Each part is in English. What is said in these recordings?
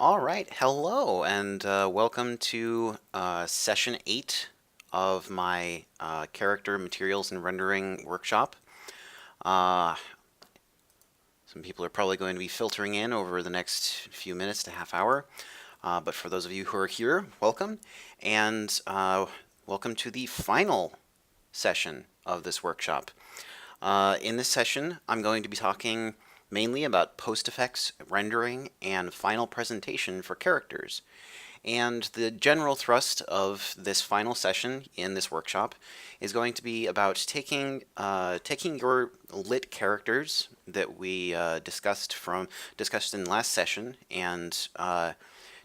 All right, hello, and welcome to session 8 of my character materials and rendering workshop. Uh, some people are probably going to be filtering in over the next few minutes to half hour, but for those of you who are here, welcome, and welcome to the final session of this workshop. In this session, I'm going to be talking mainly about post effects, rendering, and final presentation for characters. And the general thrust of this final session in this workshop is going to be about taking your lit characters that we discussed in last session and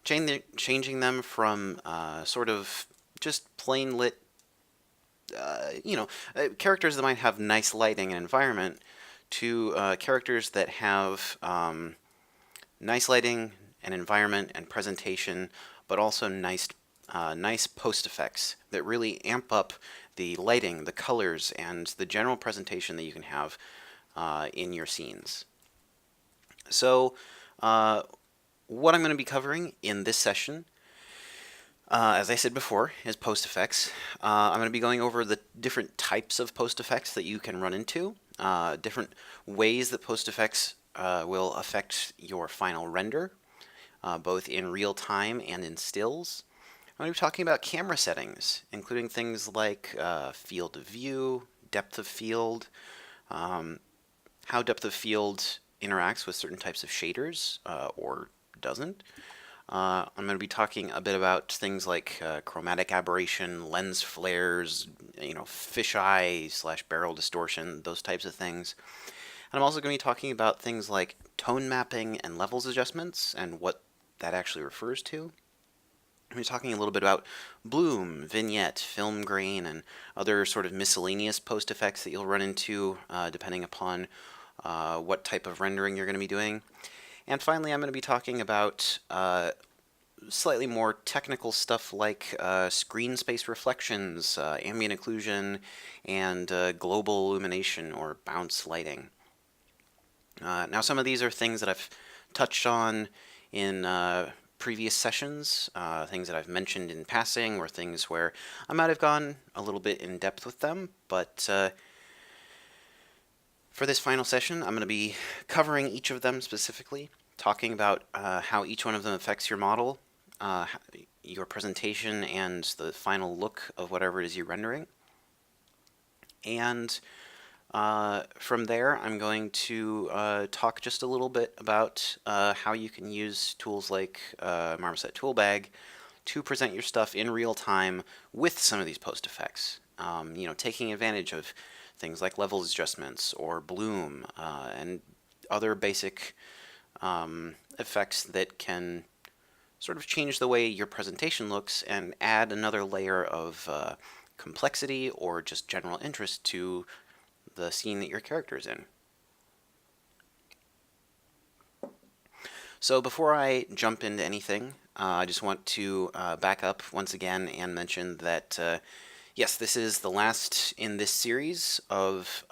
changing them from sort of just plain lit characters that might have nice lighting and environment to characters that have nice lighting and environment and presentation, but also nice post effects that really amp up the lighting, the colors, and the general presentation that you can have in your scenes. So, what I'm going to be covering in this session, as I said before, is post effects. I'm going to be going over the different types of post effects that you can run into, different ways that post effects will affect your final render, both in real time and in stills. I'm going to be talking about camera settings, including things like field of view, depth of field, how depth of field interacts with certain types of shaders or doesn't. I'm going to be talking a bit about things like chromatic aberration, lens flares, fisheye / barrel distortion, those types of things. And I'm also going to be talking about things like tone mapping and levels adjustments and what that actually refers to. I'm going to be talking a little bit about bloom, vignette, film grain, and other sort of miscellaneous post effects that you'll run into depending upon what type of rendering you're going to be doing. And finally, I'm going to be talking about slightly more technical stuff like screen space reflections, ambient occlusion, and global illumination or bounce lighting. Now, some of these are things that I've touched on in previous sessions, things that I've mentioned in passing, or things where I might have gone a little bit in depth with them, but for this final session, I'm going to be covering each of them specifically, talking about how each one of them affects your model, your presentation, and the final look of whatever it is you're rendering. And from there, I'm going to talk just a little bit about how you can use tools like Marmoset Toolbag to present your stuff in real time with some of these post effects. Taking advantage of things like levels adjustments or bloom and other basic effects that can sort of change the way your presentation looks and add another layer of complexity or just general interest to the scene that your character is in. So before I jump into anything, I just want to back up once again and mention that yes, this is the last in this series of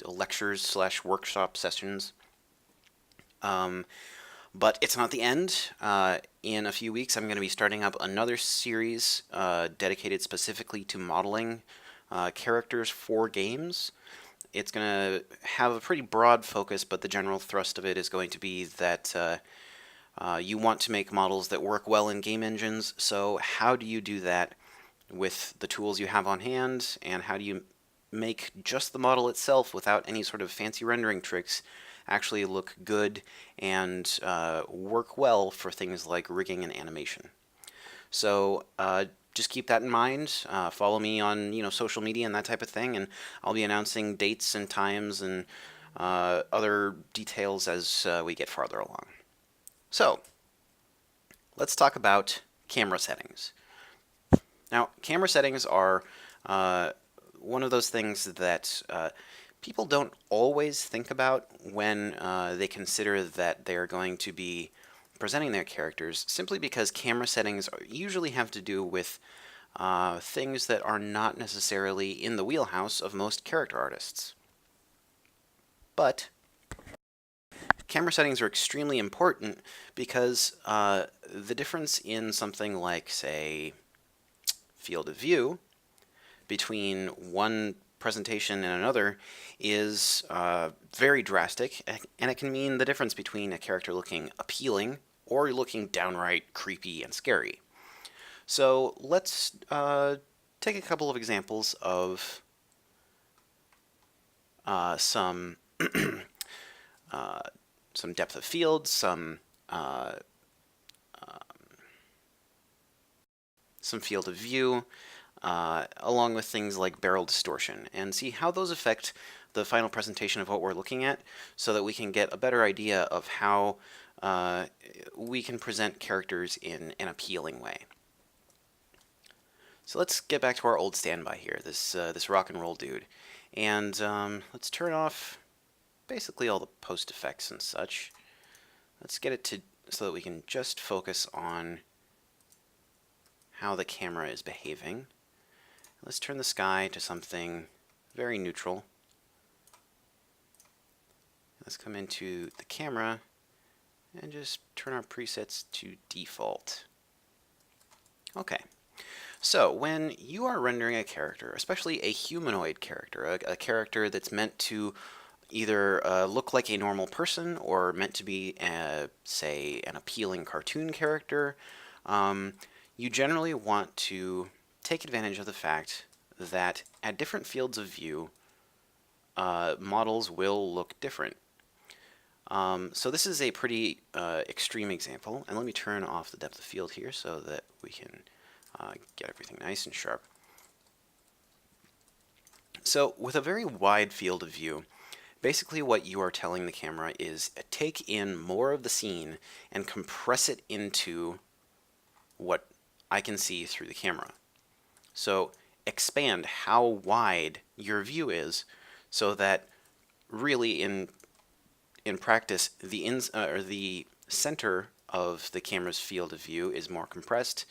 lectures / workshop sessions. But it's not the end. In a few weeks, I'm going to be starting up another series dedicated specifically to modeling characters for games. It's going to have a pretty broad focus, but the general thrust of it is going to be that you want to make models that work well in game engines. So how do you do that with the tools you have on hand, and how do you make just the model itself without any sort of fancy rendering tricks actually look good and work well for things like rigging and animation? So just keep that in mind. Follow me on social media and that type of thing, and I'll be announcing dates and times and other details as we get farther along. So let's talk about camera settings. Now, camera settings are one of those things that people don't always think about when they consider that they're going to be presenting their characters, simply because camera settings usually have to do with things that are not necessarily in the wheelhouse of most character artists. But camera settings are extremely important because the difference in something like, say, field of view between one presentation and another is very drastic, and it can mean the difference between a character looking appealing or looking downright creepy and scary. So let's take a couple of examples of some some depth of field, some field of view, along with things like barrel distortion, and see how those affect the final presentation of what we're looking at, so that we can get a better idea of how we can present characters in an appealing way. So let's get back to our old standby here, this rock and roll dude, and let's turn off basically all the post effects and such. Let's get it to so that we can just focus on how the camera is behaving. Let's turn the sky to something very neutral. Let's come into the camera and just turn our presets to default. Okay. So when you are rendering a character, especially a humanoid character, a character that's meant to either look like a normal person or meant to be, say, an appealing cartoon character, you generally want to take advantage of the fact that at different fields of view, models will look different. So this is a pretty extreme example, and let me turn off the depth of field here so that we can get everything nice and sharp. So with a very wide field of view, basically what you are telling the camera is take in more of the scene and compress it into what I can see through the camera. So expand how wide your view is so that really in practice the center of the camera's field of view is more compressed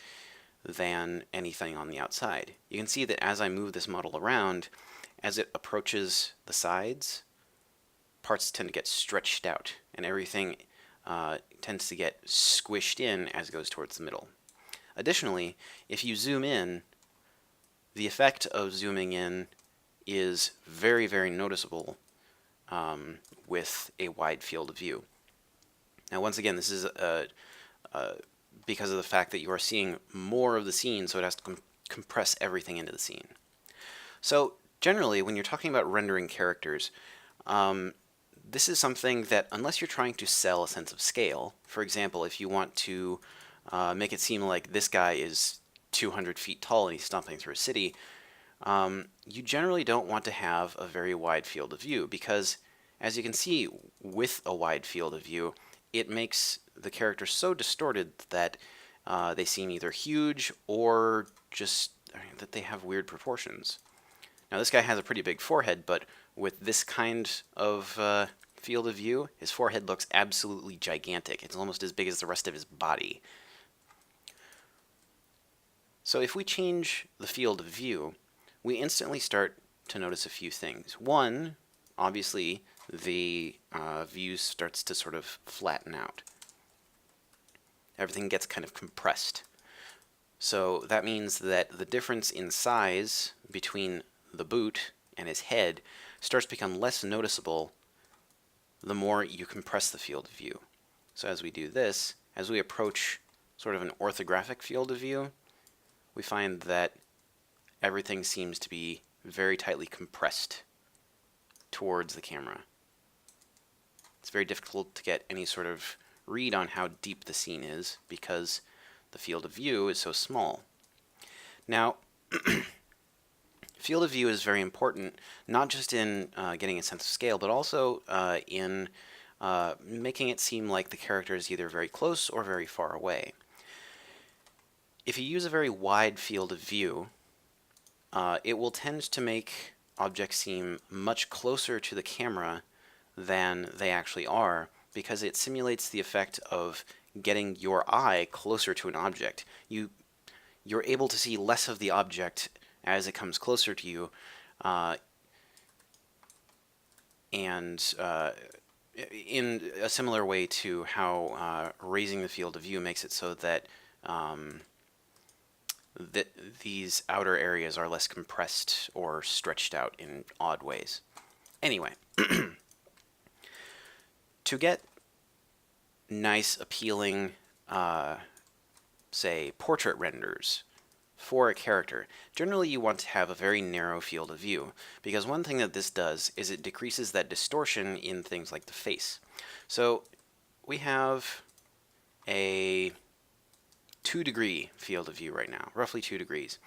than anything on the outside. You can see that as I move this model around, as it approaches the sides, parts tend to get stretched out, and everything tends to get squished in as it goes towards the middle. Additionally, if you zoom in, the effect of zooming in is very, very noticeable with a wide field of view. Now, once again, this is because of the fact that you are seeing more of the scene, so it has to compress everything into the scene. So generally, when you're talking about rendering characters, this is something that, unless you're trying to sell a sense of scale, for example, if you want to make it seem like this guy is 200 feet tall and he's stomping through a city, you generally don't want to have a very wide field of view, because as you can see with a wide field of view, it makes the character so distorted that they seem either huge or just that they have weird proportions. Now this guy has a pretty big forehead, but with this kind of field of view, his forehead looks absolutely gigantic. It's almost as big as the rest of his body. So if we change the field of view, we instantly start to notice a few things. One, obviously, the view starts to sort of flatten out. Everything gets kind of compressed. So that means that the difference in size between the boot and his head starts to become less noticeable the more you compress the field of view. So as we do this, as we approach sort of an orthographic field of view, we find that everything seems to be very tightly compressed towards the camera. It's very difficult to get any sort of read on how deep the scene is because the field of view is so small. Now, field of view is very important, not just in getting a sense of scale, but also in making it seem like the character is either very close or very far away. If you use a very wide field of view, it will tend to make objects seem much closer to the camera than they actually are, because it simulates the effect of getting your eye closer to an object. You're able to see less of the object as it comes closer to you, and in a similar way to how raising the field of view makes it so that that these outer areas are less compressed or stretched out in odd ways. Anyway, to get nice, appealing, say, portrait renders for a character, generally you want to have a very narrow field of view, because one thing that this does is it decreases that distortion in things like the face. So we have a 2-degree field of view right now, roughly 2 degrees.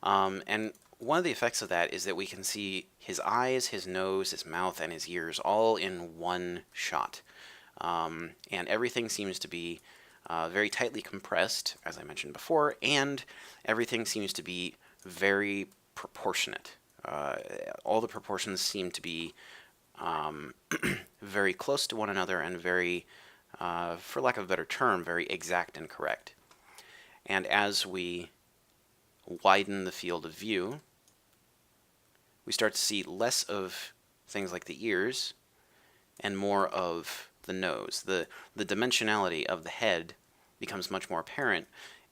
And one of the effects of that is that we can see his eyes, his nose, his mouth, and his ears all in one shot. And everything seems to be very tightly compressed, as I mentioned before, and everything seems to be very proportionate. All the proportions seem to be very close to one another and very, for lack of a better term, very exact and correct. And as we widen the field of view, we start to see less of things like the ears and more of the nose. The dimensionality of the head becomes much more apparent,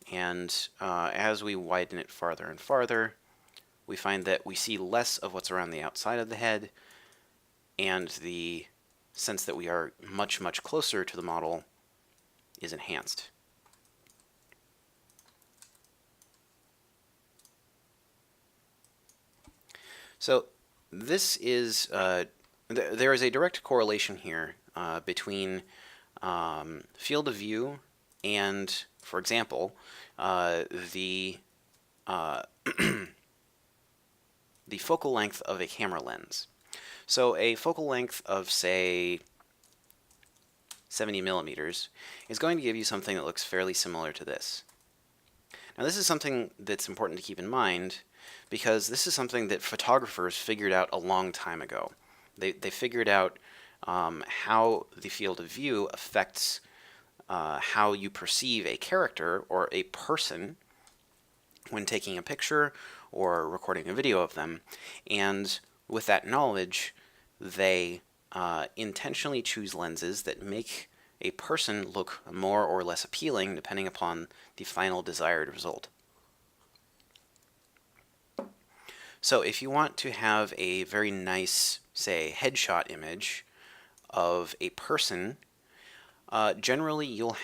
and as we widen it farther and farther, we find that we see less of what's around the outside of the head, and the sense that we are much, much closer to the model is enhanced. So this is, there is a direct correlation here between field of view and, for example, the the focal length of a camera lens. So a focal length of, say, 70 millimeters is going to give you something that looks fairly similar to this. Now this is something that's important to keep in mind, because this is something that photographers figured out a long time ago. They figured out how the field of view affects how you perceive a character or a person when taking a picture or recording a video of them. And with that knowledge, they intentionally choose lenses that make a person look more or less appealing depending upon the final desired result. So if you want to have a very nice, say, headshot image of a person, generally you'll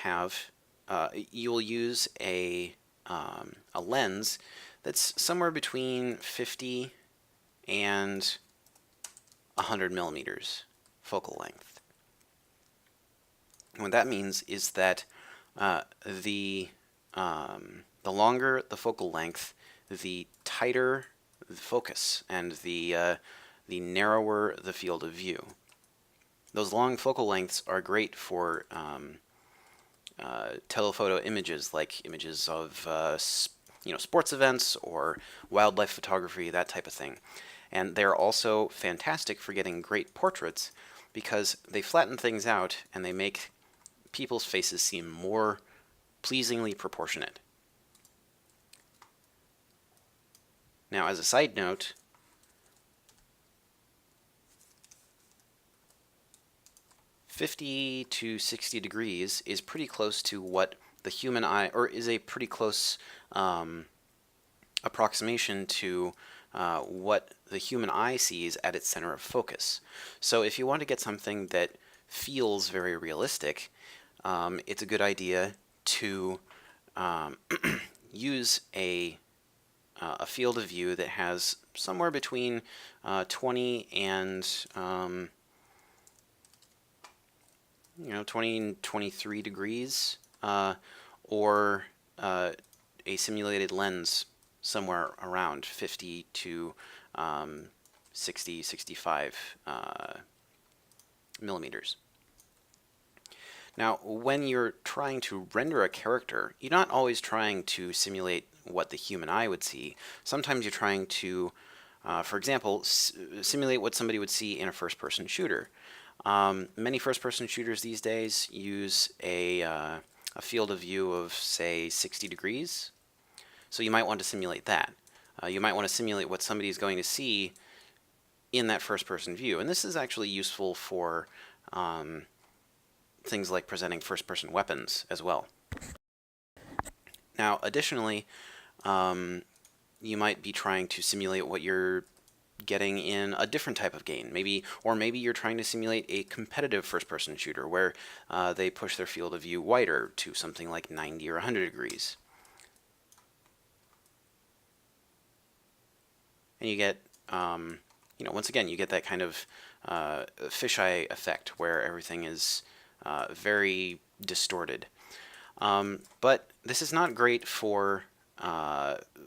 use a lens that's somewhere between 50 and 100 millimeters focal length. And what that means is that the longer the focal length, the tighter the focus, and the narrower the field of view. Those long focal lengths are great for telephoto images, like images of sports events or wildlife photography, that type of thing. And they're also fantastic for getting great portraits because they flatten things out and they make people's faces seem more pleasingly proportionate. Now, as a side note, "50 to 60 degrees is pretty close to what the human eye, or is a pretty close approximation to what the human eye sees at its center of focus. So if you want to get something that feels very realistic, it's a good idea to use a field of view that has somewhere between 20 and 20 and 23 degrees, or a simulated lens somewhere around 50 to 60, 65 millimeters. Now, when you're trying to render a character, you're not always trying to simulate what the human eye would see. Sometimes you're trying to, for example, simulate what somebody would see in a first-person shooter. Many first-person shooters these days use a field of view of, say, 60 degrees. So you might want to simulate that. You might want to simulate what somebody is going to see in that first-person view. And this is actually useful for things like presenting first-person weapons as well. Now, additionally, you might be trying to simulate what you're getting in a different type of game. Maybe you're trying to simulate a competitive first-person shooter where they push their field of view wider to something like 90 or 100 degrees. And you get, once again, you get that kind of fisheye effect where everything is very distorted. But this is not great for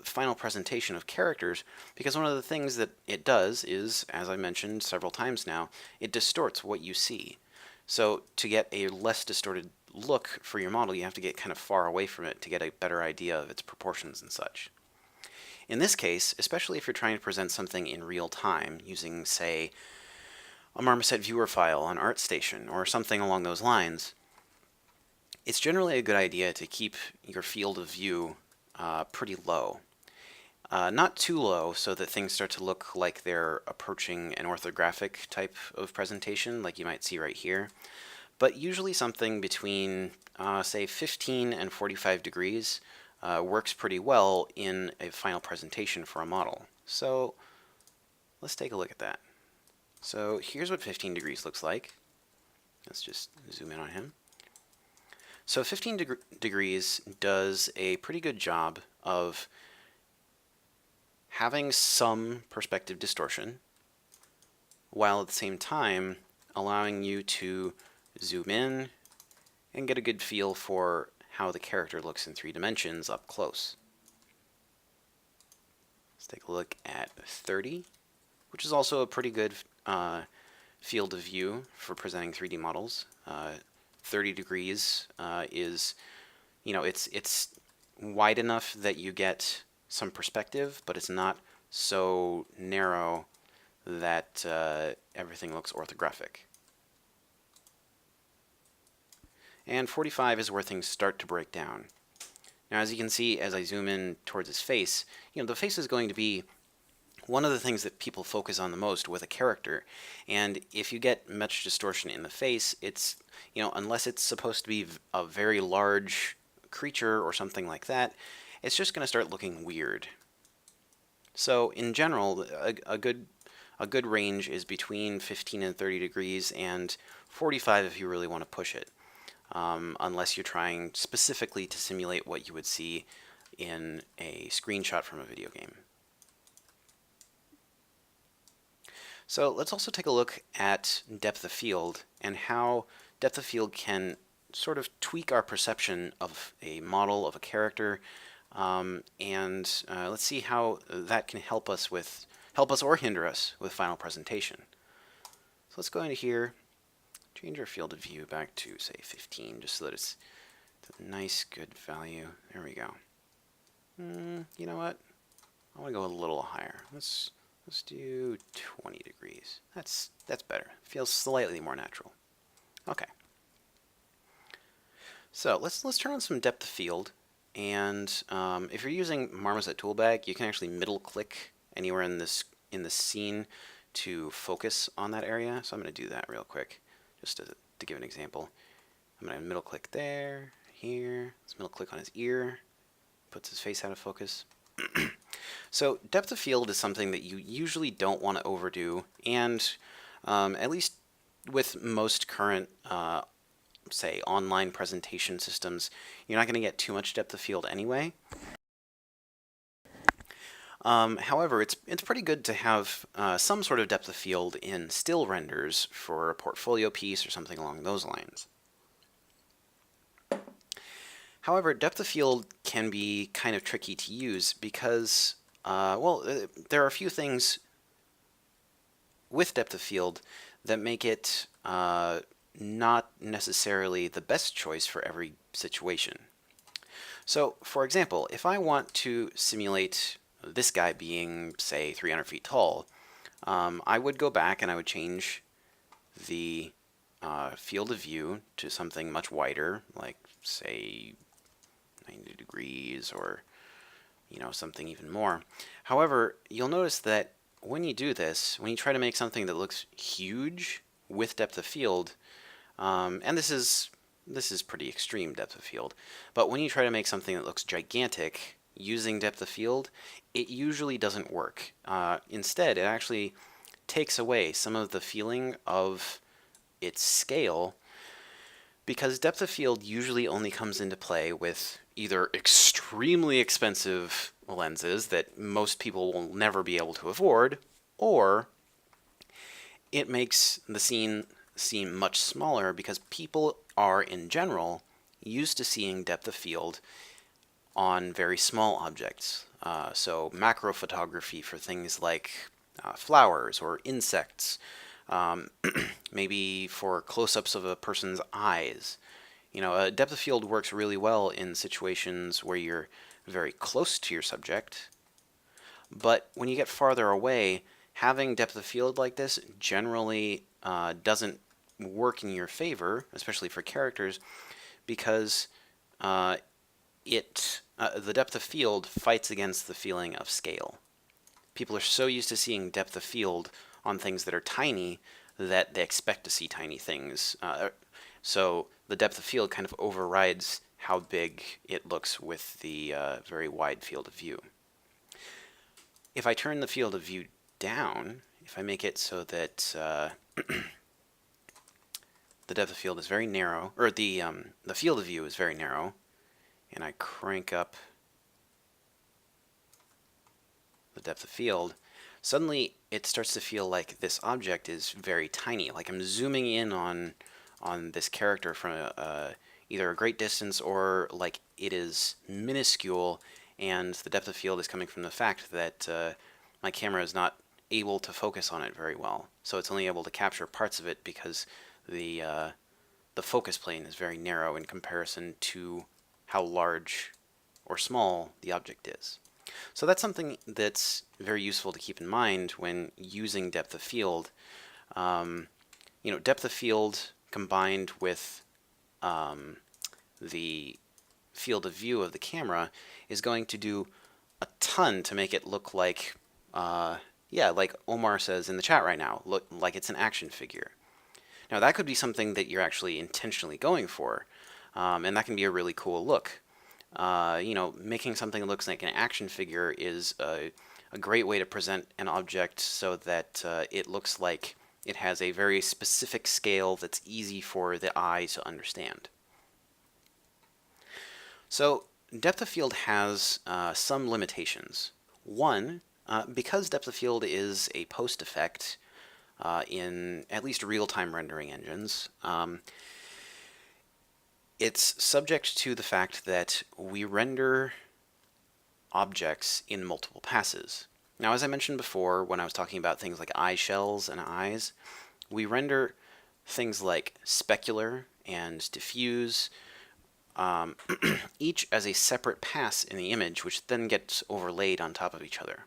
final presentation of characters, because one of the things that it does is, as I mentioned several times now, it distorts what you see. So to get a less distorted look for your model, you have to get kind of far away from it to get a better idea of its proportions and such. In this case, especially if you're trying to present something in real time using, say, a Marmoset viewer file on ArtStation or something along those lines, it's generally a good idea to keep your field of view pretty low. Not too low so that things start to look like they're approaching an orthographic type of presentation like you might see right here, but usually something between, say, 15 and 45 degrees works pretty well in a final presentation for a model. So let's take a look at that. So here's what 15 degrees looks like. Let's just zoom in on him. So 15 degrees does a pretty good job of having some perspective distortion, while at the same time allowing you to zoom in and get a good feel for how the character looks in 3 dimensions up close. Let's take a look at 30, which is also a pretty good field of view for presenting 3D models. 30 degrees is, it's wide enough that you get some perspective, but it's not so narrow that everything looks orthographic. And 45 is where things start to break down. Now, as you can see, as I zoom in towards his face, the face is going to be one of the things that people focus on the most with a character. And if you get much distortion in the face, it's, unless it's supposed to be a very large creature or something like that, it's just going to start looking weird. So in general, a good range is between 15 and 30 degrees and 45 if you really want to push it, unless you're trying specifically to simulate what you would see in a screenshot from a video game. So let's also take a look at depth of field and how depth of field can sort of tweak our perception of a model, of a character, and let's see how that can help us or hinder us with final presentation. So let's go into here, change our field of view back to, say, 15, just so that it's a nice, good value. There we go. You know what? I want to go a little higher. Let's do 20 degrees. That's better. Feels slightly more natural. Okay. So let's turn on some depth of field, and if you're using Marmoset Toolbag, you can actually middle-click anywhere in the scene to focus on that area. So I'm going to do that real quick, just to give an example. I'm going to middle-click there, here. Let's middle-click on his ear. Puts his face out of focus. So depth of field is something that you usually don't want to overdo, and at least with most current, say, online presentation systems, you're not going to get too much depth of field anyway. However, it's pretty good to have some sort of depth of field in still renders for a portfolio piece or something along those lines. However, depth of field can be kind of tricky to use because, there are a few things with depth of field that make it not necessarily the best choice for every situation. So, for example, if I want to simulate this guy being, say, 300 feet tall, I would go back and I would change the field of view to something much wider, like, say, 90 degrees or, something even more. However, you'll notice that when you do this, when you try to make something that looks huge with depth of field, and this is pretty extreme depth of field, but when you try to make something that looks gigantic using depth of field, it usually doesn't work. Instead, it actually takes away some of the feeling of its scale, because depth of field usually only comes into play with either extremely expensive lenses that most people will never be able to afford, or it makes the scene seem much smaller because people are, in general, used to seeing depth of field on very small objects. So macro photography for things like flowers or insects, maybe for close-ups of a person's eyes. Depth of field works really well in situations where you're very close to your subject, but when you get farther away, having depth of field like this generally doesn't work in your favor, especially for characters, because the depth of field fights against the feeling of scale. People are so used to seeing depth of field on things that are tiny that they expect to see tiny things. So the depth of field kind of overrides how big it looks with the very wide field of view. If I turn the field of view down, if I make it so that the depth of field is very narrow, or the field of view is very narrow, and I crank up the depth of field, suddenly it starts to feel like this object is very tiny, like I'm zooming in on this character from either a great distance or like it is minuscule, and the depth of field is coming from the fact that my camera is not able to focus on it very well. So it's only able to capture parts of it because the focus plane is very narrow in comparison to how large or small the object is. So that's something that's very useful to keep in mind when using depth of field. Depth of field combined with the field of view of the camera is going to do a ton to make it look like, like Omar says in the chat right now, look like it's an action figure. Now that could be something that you're actually intentionally going for, and that can be a really cool look. Making something that looks like an action figure is a great way to present an object so that it looks like it has a very specific scale that's easy for the eye to understand. So depth of field has some limitations. One, because depth of field is a post effect in at least real-time rendering engines, it's subject to the fact that we render objects in multiple passes. Now, as I mentioned before, when I was talking about things like eye shells and eyes, we render things like specular and diffuse, each as a separate pass in the image, which then gets overlaid on top of each other.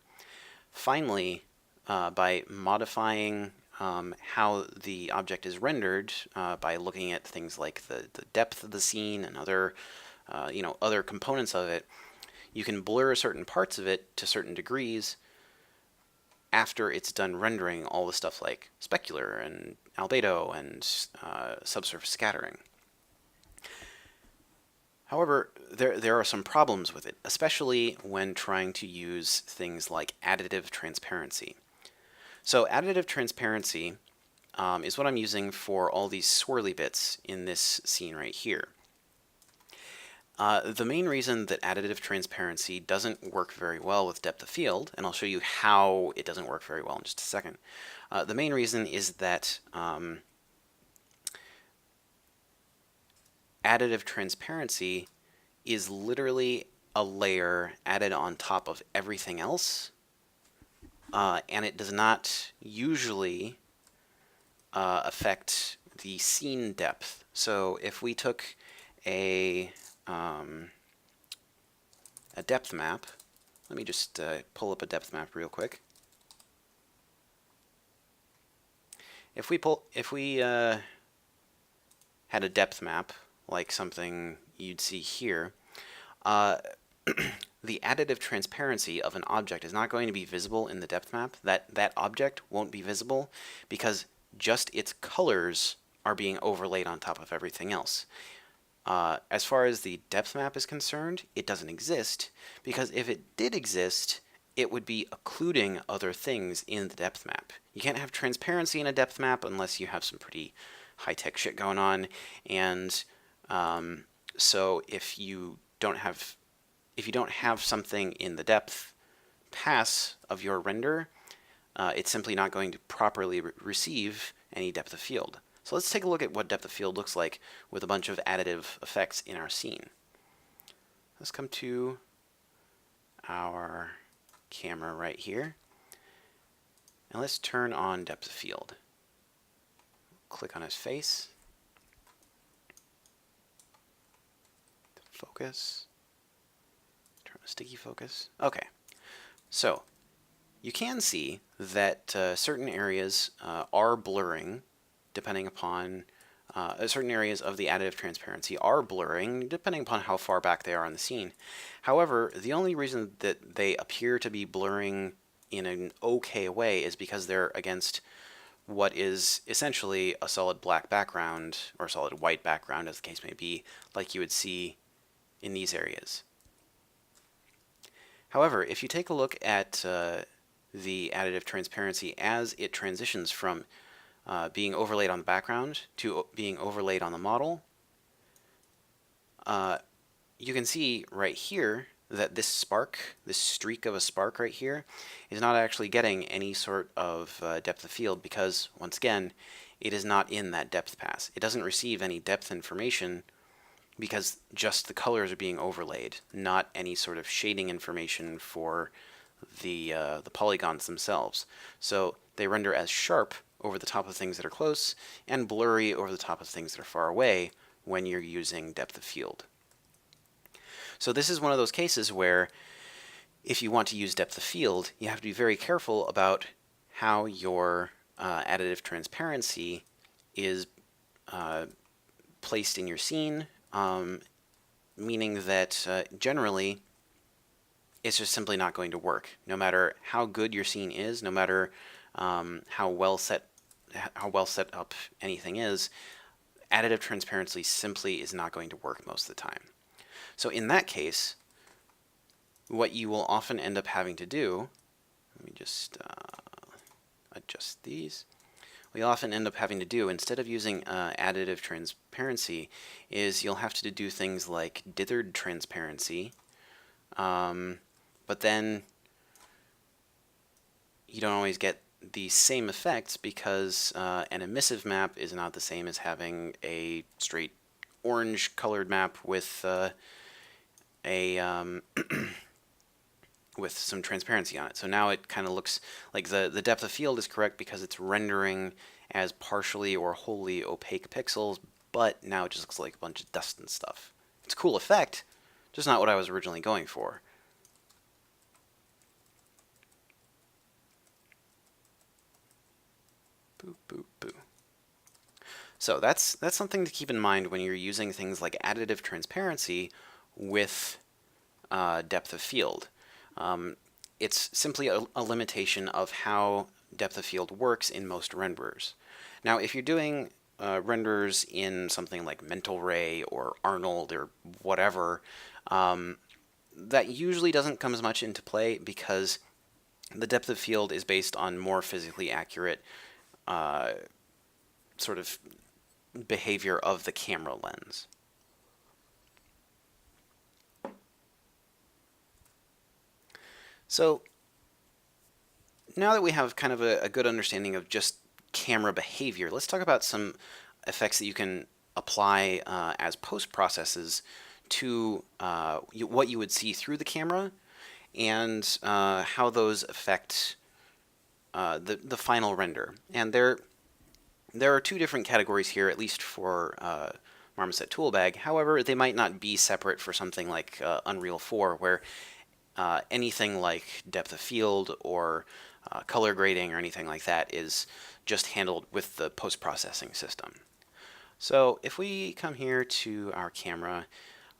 Finally, by modifying how the object is rendered by looking at things like the depth of the scene and other components of it, you can blur certain parts of it to certain degrees after it's done rendering all the stuff like specular and albedo and subsurface scattering. However, there are some problems with it, especially when trying to use things like additive transparency. So additive transparency is what I'm using for all these swirly bits in this scene right here. The main reason that additive transparency doesn't work very well with depth of field, and I'll show you how it doesn't work very well in just a second, the main reason is that additive transparency is literally a layer added on top of everything else, and it does not usually affect the scene depth. So if we took a depth map, let me just pull up a depth map real quick. If we had a depth map like something you'd see here, the additive transparency of an object is not going to be visible in the depth map. That object won't be visible because just its colors are being overlaid on top of everything else. As far as the depth map is concerned, it doesn't exist, because if it did exist, it would be occluding other things in the depth map. You can't have transparency in a depth map unless you have some pretty high-tech shit going on, and so if you don't have something in the depth pass of your render, it's simply not going to properly receive any depth of field. So let's take a look at what depth of field looks like with a bunch of additive effects in our scene. Let's come to our camera right here, and let's turn on depth of field. Click on his face. Focus. Turn on sticky focus. Okay, so you can see that certain areas are blurring depending upon certain areas of the additive transparency are blurring depending upon how far back they are on the scene. However, the only reason that they appear to be blurring in an okay way is because they're against what is essentially a solid black background, or solid white background as the case may be, like you would see in these areas. However, if you take a look at the additive transparency as it transitions from being overlaid on the background to being overlaid on the model, you can see right here that this spark, this streak of a spark right here, is not actually getting any sort of depth of field because, once again, it is not in that depth pass. It doesn't receive any depth information because just the colors are being overlaid, not any sort of shading information for the polygons themselves. So they render as sharp over the top of things that are close and blurry over the top of things that are far away when you're using depth of field. So this is one of those cases where if you want to use depth of field, you have to be very careful about how your additive transparency is placed in your scene, meaning that generally it's just simply not going to work. No matter how good your scene is, no matter how well set up anything is, additive transparency simply is not going to work most of the time. So in that case, what you will often end up having to do, let me just adjust these. What you'll often end up having to do, instead of using additive transparency, is you'll have to do things like dithered transparency, but then you don't always get the same effects because an emissive map is not the same as having a straight orange colored map with with some transparency on it. So now it kind of looks like the depth of field is correct because it's rendering as partially or wholly opaque pixels, but now it just looks like a bunch of dust and stuff. It's a cool effect, just not what I was originally going for. Boo, boo, boo. So that's something to keep in mind when you're using things like additive transparency with depth of field. It's simply a limitation of how depth of field works in most renderers. Now, if you're doing renders in something like Mental Ray or Arnold or whatever, that usually doesn't come as much into play because the depth of field is based on more physically accurate sort of behavior of the camera lens. So now that we have kind of a good understanding of just camera behavior, let's talk about some effects that you can apply as post-processes to what you would see through the camera and how those affect the final render. And there are two different categories here, at least for Marmoset Toolbag. However, they might not be separate for something like Unreal 4, where anything like depth of field or color grading or anything like that is just handled with the post-processing system. So if we come here to our camera,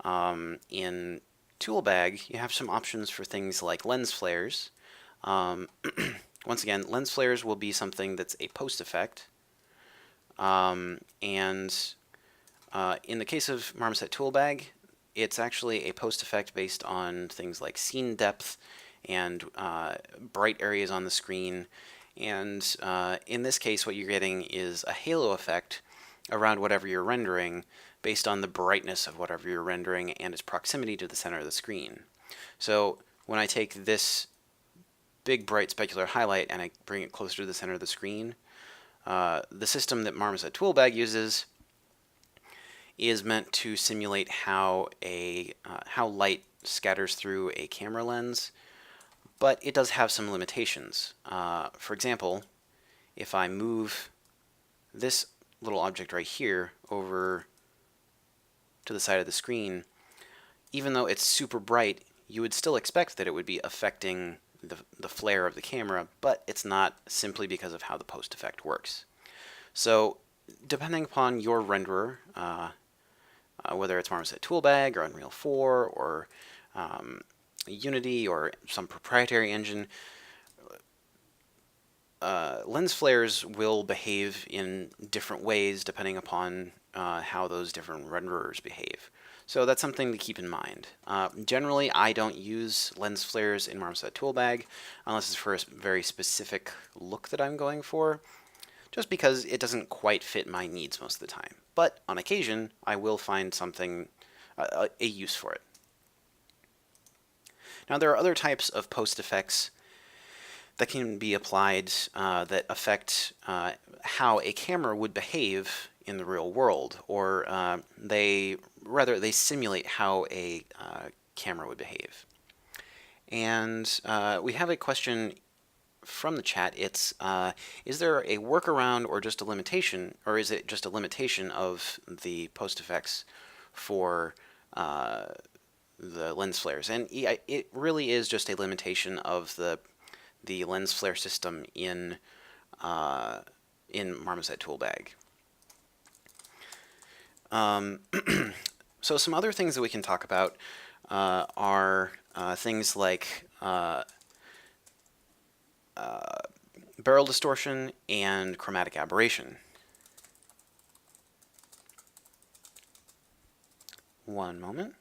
in Toolbag, you have some options for things like lens flares. Once again, lens flares will be something that's a post effect. And in the case of Marmoset Toolbag, it's actually a post effect based on things like scene depth and bright areas on the screen. And in this case, what you're getting is a halo effect around whatever you're rendering based on the brightness of whatever you're rendering and its proximity to the center of the screen. So when I take this big bright specular highlight and I bring it closer to the center of the screen, the system that Marmoset Toolbag uses is meant to simulate how light scatters through a camera lens, but it does have some limitations. For example, if I move this little object right here over to the side of the screen, even though it's super bright, you would still expect that it would be affecting the flare of the camera, but it's not, simply because of how the post effect works. So depending upon your renderer, whether it's Marmoset Toolbag or Unreal 4 or Unity or some proprietary engine, lens flares will behave in different ways depending upon how those different renderers behave. So that's something to keep in mind. Generally, I don't use lens flares in Marmoset Toolbag unless it's for a very specific look that I'm going for, just because it doesn't quite fit my needs most of the time. But on occasion, I will find something, a use for it. Now, there are other types of post effects that can be applied that affect how a camera would behave in the real world, or they simulate how a camera would behave. And we have a question from the chat. It's is there a workaround or just a limitation, or is it just a limitation of the post effects for the lens flares? And it really is just a limitation of the lens flare system in Marmoset Toolbag. So some other things that we can talk about are things like barrel distortion and chromatic aberration. One moment.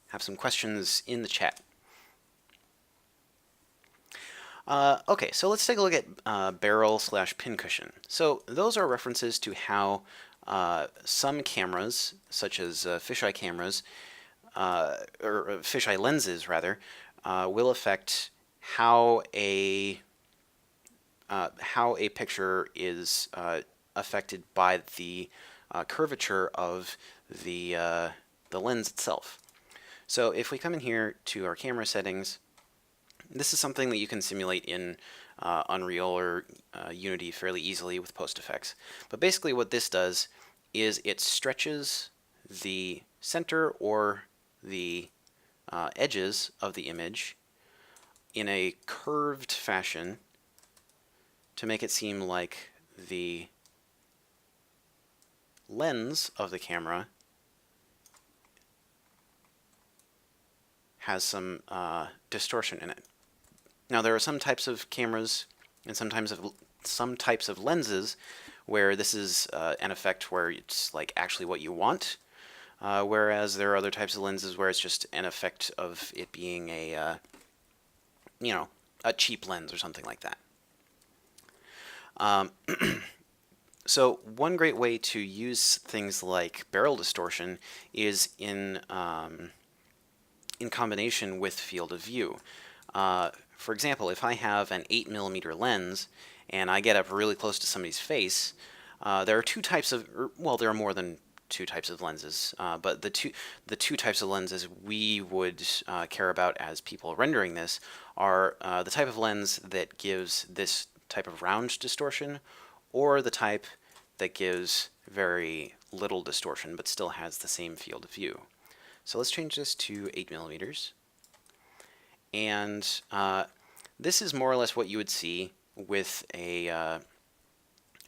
Have some questions in the chat. Okay, so let's take a look at barrel/pincushion. So those are references to how some cameras, such as fisheye cameras, or fisheye lenses rather, will affect how a picture is affected by the curvature of the lens itself. So if we come in here to our camera settings, this is something that you can simulate in Unreal or Unity fairly easily with post effects. But basically what this does is it stretches the center or the edges of the image in a curved fashion to make it seem like the lens of the camera has some distortion in it. Now, there are some types of cameras and some types of lenses where this is an effect where it's like actually what you want, whereas there are other types of lenses where it's just an effect of it being a cheap lens or something like that. So one great way to use things like barrel distortion is in combination with field of view. For example, if I have an 8mm lens and I get up really close to somebody's face, there are two types of, well, there are more than two types of lenses, but the two types of lenses we would care about as people rendering this are the type of lens that gives this type of round distortion, or the type that gives very little distortion but still has the same field of view. So let's change this to 8mm. And this is more or less what you would see with a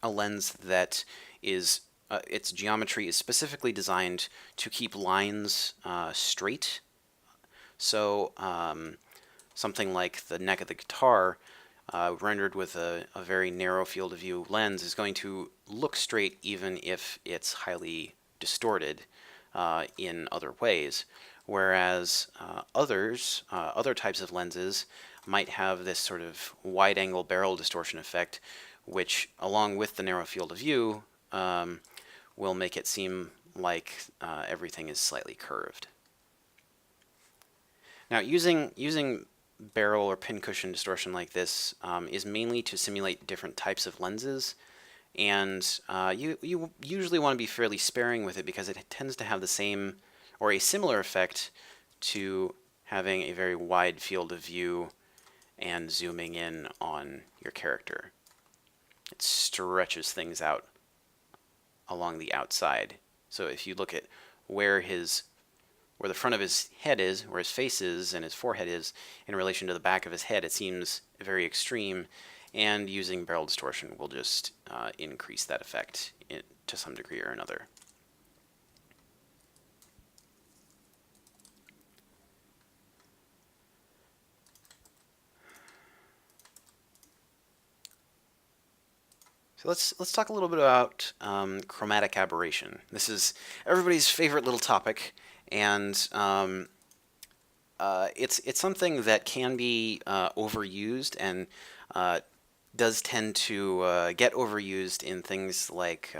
lens that is, its geometry is specifically designed to keep lines straight. So something like the neck of the guitar rendered with a very narrow field of view lens is going to look straight even if it's highly distorted in other ways. Whereas other types of lenses might have this sort of wide-angle barrel distortion effect, which, along with the narrow field of view, will make it seem like everything is slightly curved. Now, using barrel or pincushion distortion like this is mainly to simulate different types of lenses, and you usually want to be fairly sparing with it because it tends to have the same or a similar effect to having a very wide field of view and zooming in on your character. It stretches things out along the outside. So if you look at where the front of his head is, where his face is, and his forehead is in relation to the back of his head, it seems very extreme, and using barrel distortion will just increase that effect to some degree or another. So let's talk a little bit about chromatic aberration. This is everybody's favorite little topic, and it's something that can be overused and does tend to get overused in things like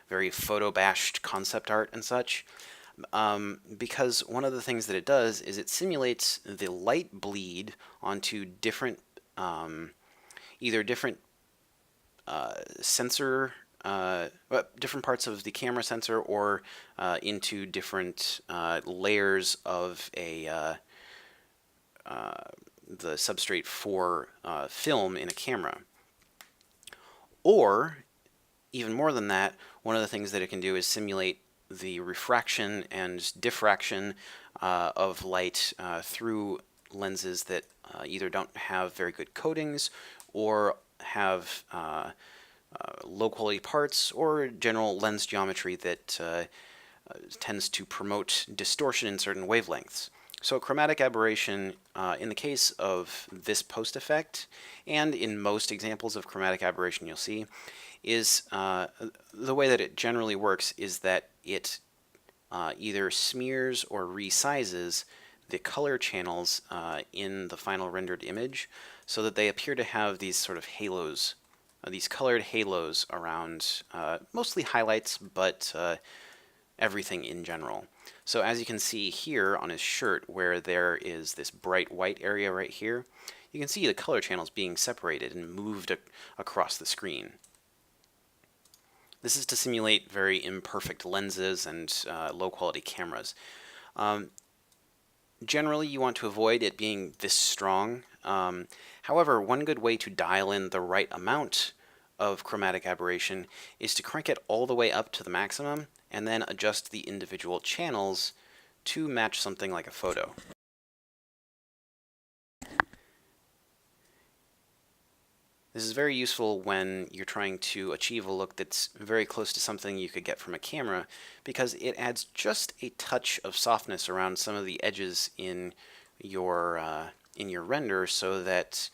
very photo-bashed concept art and such. Because one of the things that it does is it simulates the light bleed onto different, either different sensor, different parts of the camera sensor, or into different layers of the substrate for film in a camera. Or, even more than that, one of the things that it can do is simulate the refraction and diffraction of light through lenses that either don't have very good coatings or have low quality parts or general lens geometry that tends to promote distortion in certain wavelengths. So chromatic aberration, in the case of this post effect, and in most examples of chromatic aberration you'll see, is the way that it generally works is that it either smears or resizes the color channels in the final rendered image so that they appear to have these sort of halos, these colored halos around mostly highlights, but everything in general. So as you can see here on his shirt, where there is this bright white area right here, you can see the color channels being separated and moved across the screen. This is to simulate very imperfect lenses and low quality cameras. Generally, you want to avoid it being this strong. However, one good way to dial in the right amount of chromatic aberration is to crank it all the way up to the maximum and then adjust the individual channels to match something like a photo. This is very useful when you're trying to achieve a look that's very close to something you could get from a camera, because it adds just a touch of softness around some of the edges in your render so that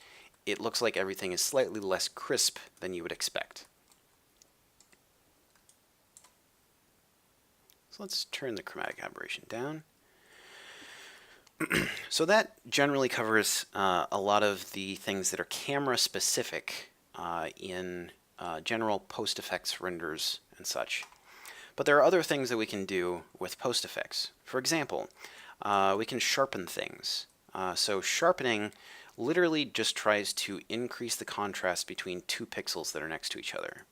it looks like everything is slightly less crisp than you would expect. So let's turn the chromatic aberration down. So that generally covers a lot of the things that are camera specific in general post effects renders and such. But there are other things that we can do with post effects. For example, we can sharpen things. So sharpening literally just tries to increase the contrast between two pixels that are next to each other.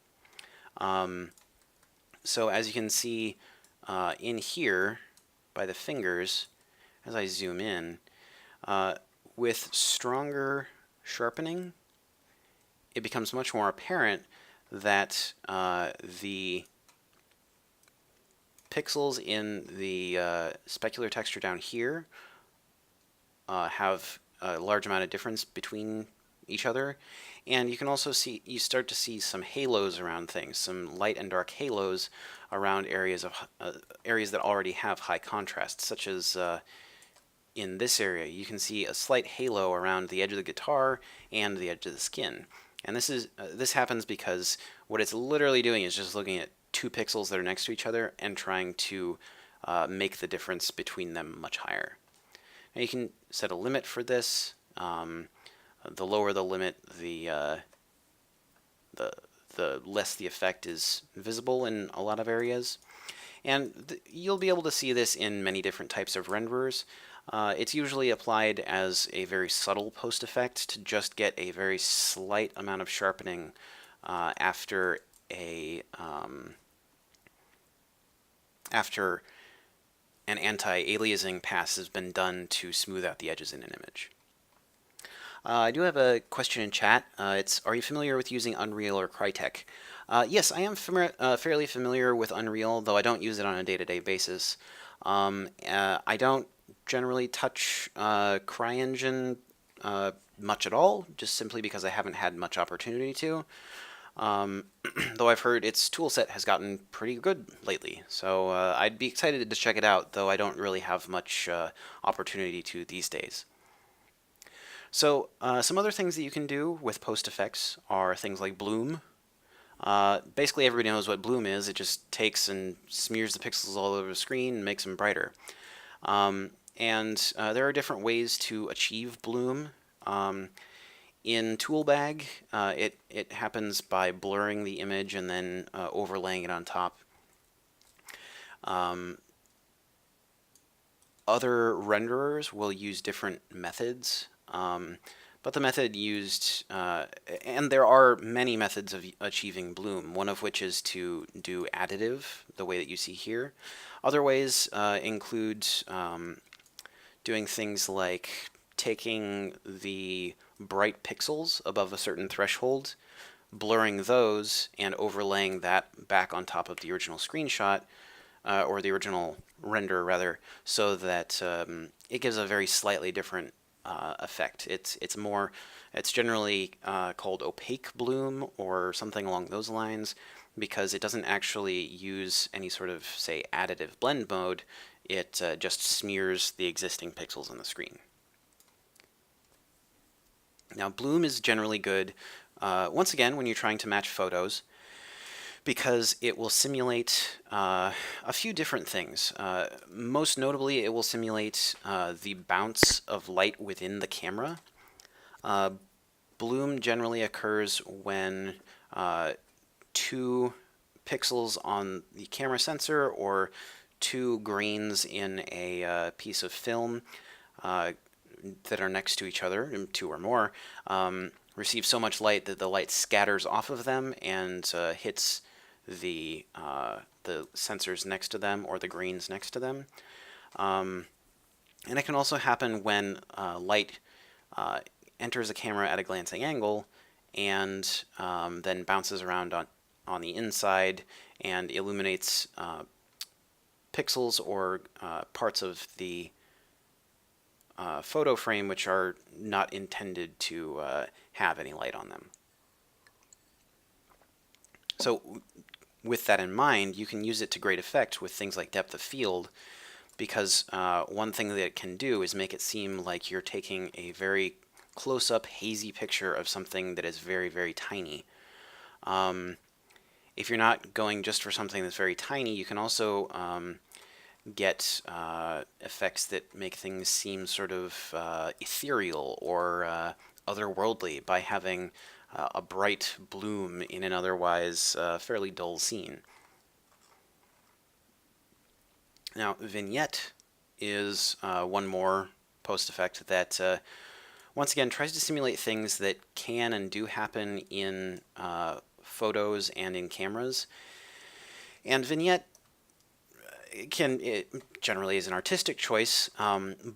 So as you can see in here by the fingers, as I zoom in, with stronger sharpening, it becomes much more apparent that the pixels in the specular texture down here have a large amount of difference between each other, and you can also see, you start to see some halos around things, some light and dark halos around areas that already have high contrast, such as in this area, you can see a slight halo around the edge of the guitar and the edge of the skin. And this happens because what it's literally doing is just looking at two pixels that are next to each other and trying to make the difference between them much higher. Now you can set a limit for this. The lower the limit, the less the effect is visible in a lot of areas. And you'll be able to see this in many different types of renderers. It's usually applied as a very subtle post effect to just get a very slight amount of sharpening after an anti-aliasing pass has been done to smooth out the edges in an image. I do have a question in chat. Are you familiar with using Unreal or Crytek? Yes, I am fairly familiar with Unreal, though I don't use it on a day-to-day basis. I don't generally touch CryEngine much at all, just simply because I haven't had much opportunity to. Though I've heard its toolset has gotten pretty good lately, so I'd be excited to check it out, though I don't really have much opportunity to these days. So some other things that you can do with post effects are things like bloom. Basically everybody knows what bloom is. It just takes and smears the pixels all over the screen and makes them brighter. And there are different ways to achieve bloom. In Toolbag, it happens by blurring the image and then overlaying it on top. Other renderers will use different methods. But the method used, and there are many methods of achieving bloom, one of which is to do additive, the way that you see here. Other ways include doing things like taking the bright pixels above a certain threshold, blurring those, and overlaying that back on top of the original screenshot, or the original render, rather, so that it gives a very slightly different effect. It's generally called opaque bloom or something along those lines, because it doesn't actually use any sort of, say, additive blend mode. It just smears the existing pixels on the screen. Now, bloom is generally good, once again, when you're trying to match photos, because it will simulate a few different things. Most notably, it will simulate the bounce of light within the camera. Bloom generally occurs when 2 pixels on the camera sensor or 2 grains in a piece of film that are next to each other, 2 or more, receive so much light that the light scatters off of them and hits the sensors next to them or the grains next to them. And it can also happen when light enters a camera at a glancing angle and then bounces around on the inside and illuminates pixels or parts of the photo frame which are not intended to have any light on them. So with that in mind, you can use it to great effect with things like depth of field, because one thing that it can do is make it seem like you're taking a very close-up, hazy picture of something that is very, very tiny. If you're not going just for something that's very tiny, you can also get effects that make things seem sort of ethereal or otherworldly by having a bright bloom in an otherwise fairly dull scene. Now, vignette is one more post effect that once again tries to simulate things that can and do happen in photos and in cameras. And vignette generally is an artistic choice,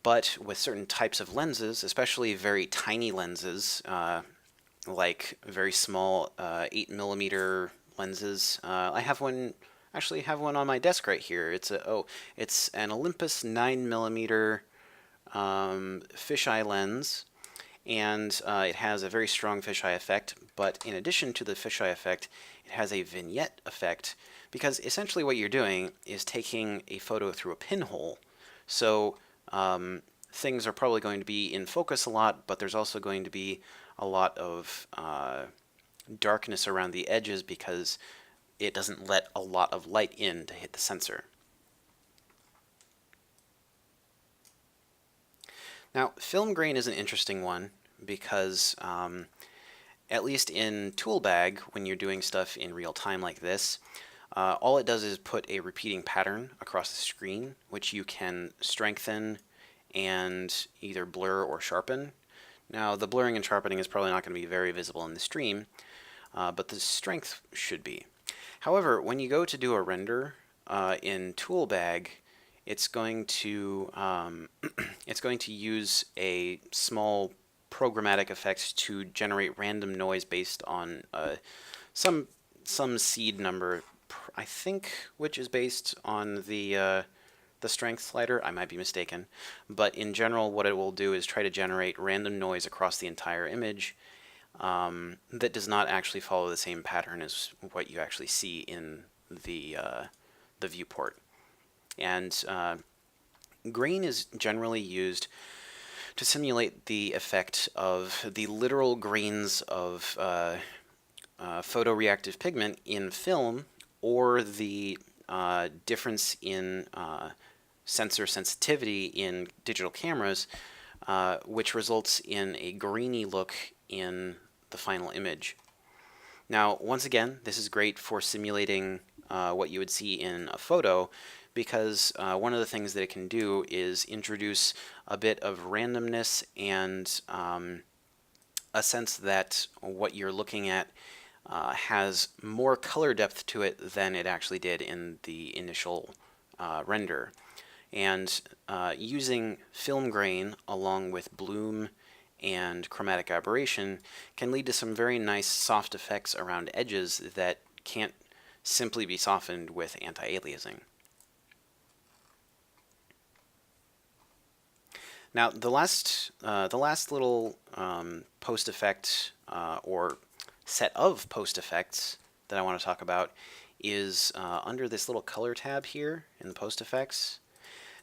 but with certain types of lenses, especially very tiny lenses, like very small 8mm lenses. I have one on my desk right here. It's an Olympus 9mm fisheye lens, and it has a very strong fisheye effect. But in addition to the fisheye effect, it has a vignette effect, because essentially what you're doing is taking a photo through a pinhole. So things are probably going to be in focus a lot, but there's also going to be a lot of darkness around the edges because it doesn't let a lot of light in to hit the sensor. Now, film grain is an interesting one because at least in Toolbag, when you're doing stuff in real time like this, all it does is put a repeating pattern across the screen, which you can strengthen and either blur or sharpen. Now, the blurring and sharpening is probably not going to be very visible in the stream, but the strength should be. However, when you go to do a render in Toolbag, it's going to use a small programmatic effect to generate random noise based on some seed number, I think, which is based on the strength slider. I might be mistaken, but in general, what it will do is try to generate random noise across the entire image that does not actually follow the same pattern as what you actually see in the viewport. And grain is generally used to simulate the effect of the literal grains of photoreactive pigment in film, or the difference in sensor sensitivity in digital cameras, which results in a grainy look in the final image. Now, once again, this is great for simulating what you would see in a photo, because one of the things that it can do is introduce a bit of randomness and a sense that what you're looking at has more color depth to it than it actually did in the initial render. And using film grain along with bloom and chromatic aberration can lead to some very nice soft effects around edges that can't simply be softened with anti-aliasing. Now, the last little post effect or set of post effects that I want to talk about is under this little color tab here in the post effects.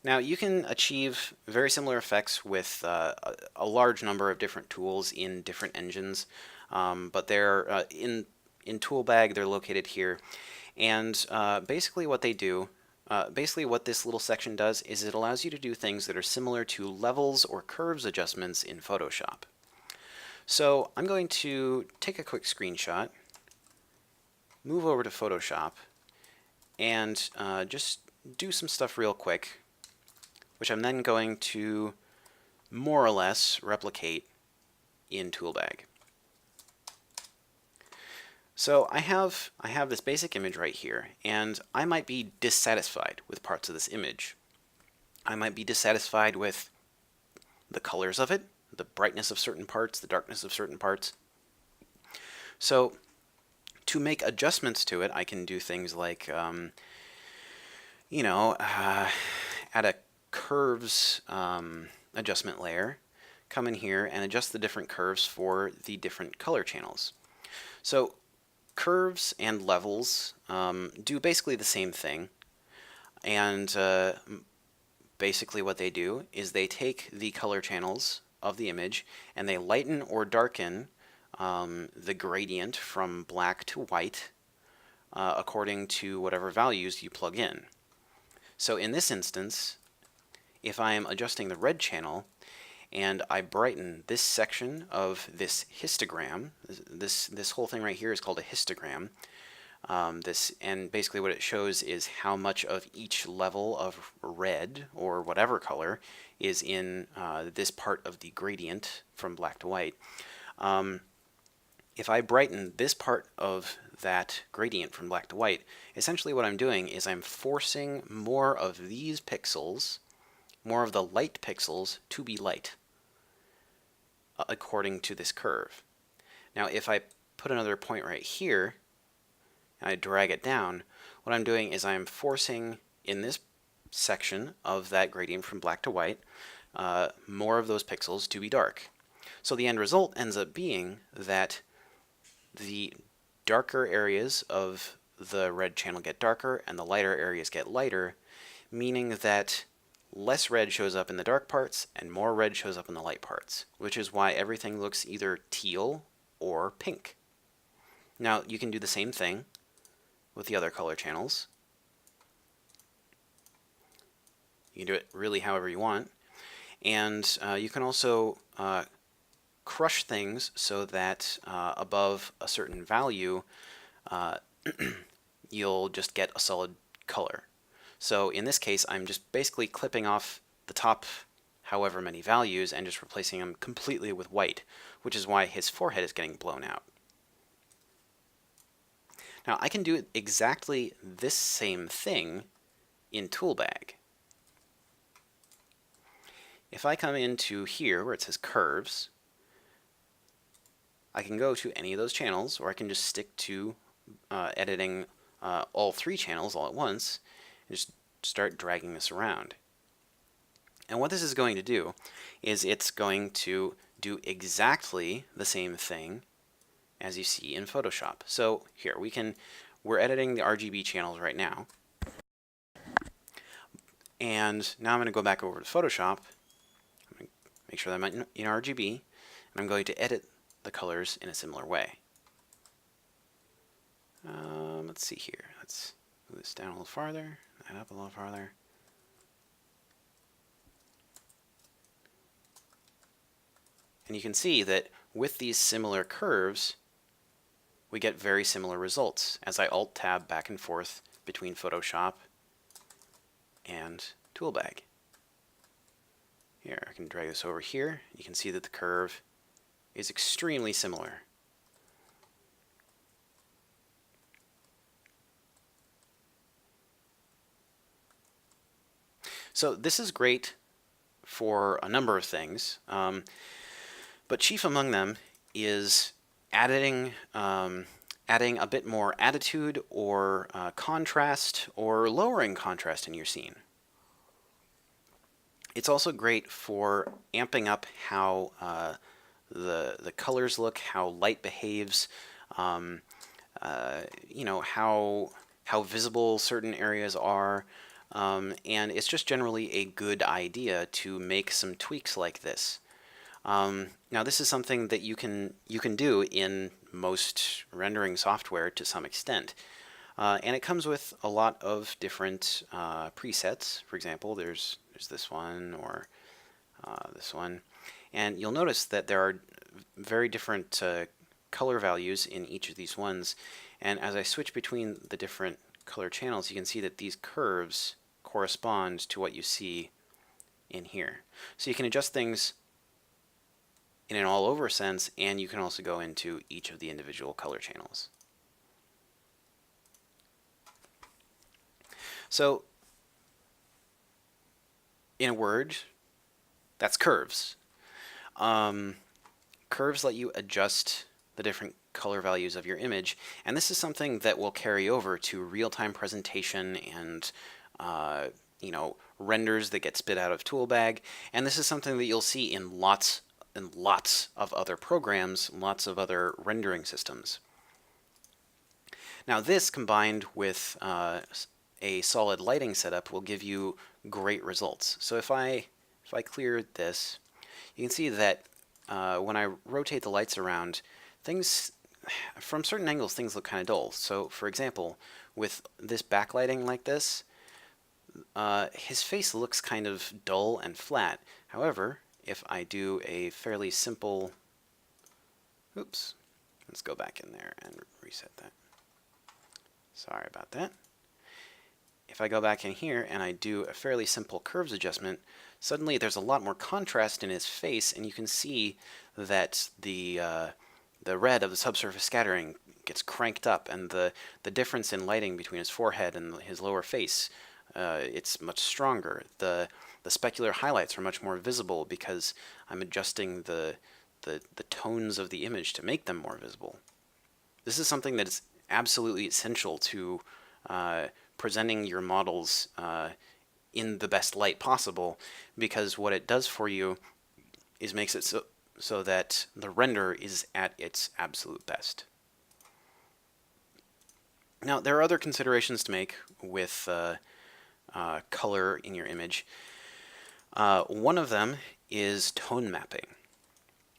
Now, you can achieve very similar effects with a large number of different tools in different engines, but they're in Toolbag. They're located here, and basically what they do. Basically what this little section does is it allows you to do things that are similar to levels or curves adjustments in Photoshop. So I'm going to take a quick screenshot, move over to Photoshop, and just do some stuff real quick, which I'm then going to more or less replicate in Toolbag. So I have this basic image right here, and I might be dissatisfied with parts of this image. I might be dissatisfied with the colors of it, the brightness of certain parts, the darkness of certain parts. So to make adjustments to it, I can do things like, add a curves adjustment layer, come in here and adjust the different curves for the different color channels. So curves and levels do basically the same thing, and basically what they do is they take the color channels of the image and they lighten or darken the gradient from black to white according to whatever values you plug in. So in this instance, if I am adjusting the red channel and I brighten this section of this histogram, this whole thing right here is called a histogram. And basically what it shows is how much of each level of red or whatever color is in this part of the gradient from black to white. If I brighten this part of that gradient from black to white, essentially what I'm doing is I'm forcing more of these pixels, more of the light pixels, to be light according to this curve. Now if I put another point right here and I drag it down, what I'm doing is I'm forcing in this section of that gradient from black to white more of those pixels to be dark. So the end result ends up being that the darker areas of the red channel get darker and the lighter areas get lighter, meaning that less red shows up in the dark parts and more red shows up in the light parts, which is why everything looks either teal or pink. Now, you can do the same thing with the other color channels. You can do it really however you want. And you can also crush things so that above a certain value, you'll just get a solid color. So in this case, I'm just basically clipping off the top however many values and just replacing them completely with white, which is why his forehead is getting blown out. Now I can do exactly this same thing in Toolbag. If I come into here where it says curves, I can go to any of those channels, or I can just stick to editing all three channels all at once and just start dragging this around. And what this is going to do is it's going to do exactly the same thing as you see in Photoshop. So here we're editing the RGB channels right now. And now I'm going to go back over to Photoshop. I'm going to make sure that I'm in RGB, and I'm going to edit the colors in a similar way. Let's see here. Let's move this down a little farther, that up a little farther. And you can see that with these similar curves, we get very similar results as I Alt-Tab back and forth between Photoshop and Toolbag. Here, I can drag this over here. You can see that the curve is extremely similar. So this is great for a number of things, but chief among them is adding a bit more attitude or contrast, or lowering contrast in your scene. It's also great for amping up how the colors look, how light behaves, you know, how visible certain areas are, and it's just generally a good idea to make some tweaks like this. Now this is something that you can do in most rendering software to some extent, and it comes with a lot of different presets. For example, there's this one, or this one, and you'll notice that there are very different color values in each of these ones, and as I switch between the different color channels, you can see that these curves correspond to what you see in here. So you can adjust things in an all-over sense, and you can also go into each of the individual color channels. So in a word, that's curves. Curves let you adjust the different color values of your image, and this is something that will carry over to real-time presentation and you know, renders that get spit out of Toolbag, and this is something that you'll see in lots and lots of other programs, lots of other rendering systems. Now this, combined with a solid lighting setup, will give you great results. So if I clear this, you can see that when I rotate the lights around, things from certain angles things look kind of dull. So for example, with this backlighting like this, his face looks kind of dull and flat. However, if I do a fairly simple, oops, let's go back in there and reset that. Sorry about that. If I go back in here and I do a fairly simple curves adjustment, suddenly there's a lot more contrast in his face, and you can see that the red of the subsurface scattering gets cranked up, and the difference in lighting between his forehead and his lower face, it's much stronger. The specular highlights are much more visible because I'm adjusting the tones of the image to make them more visible. This is something that is absolutely essential to presenting your models in the best light possible, because what it does for you is makes it so that the render is at its absolute best. Now there are other considerations to make with color in your image. One of them is tone mapping.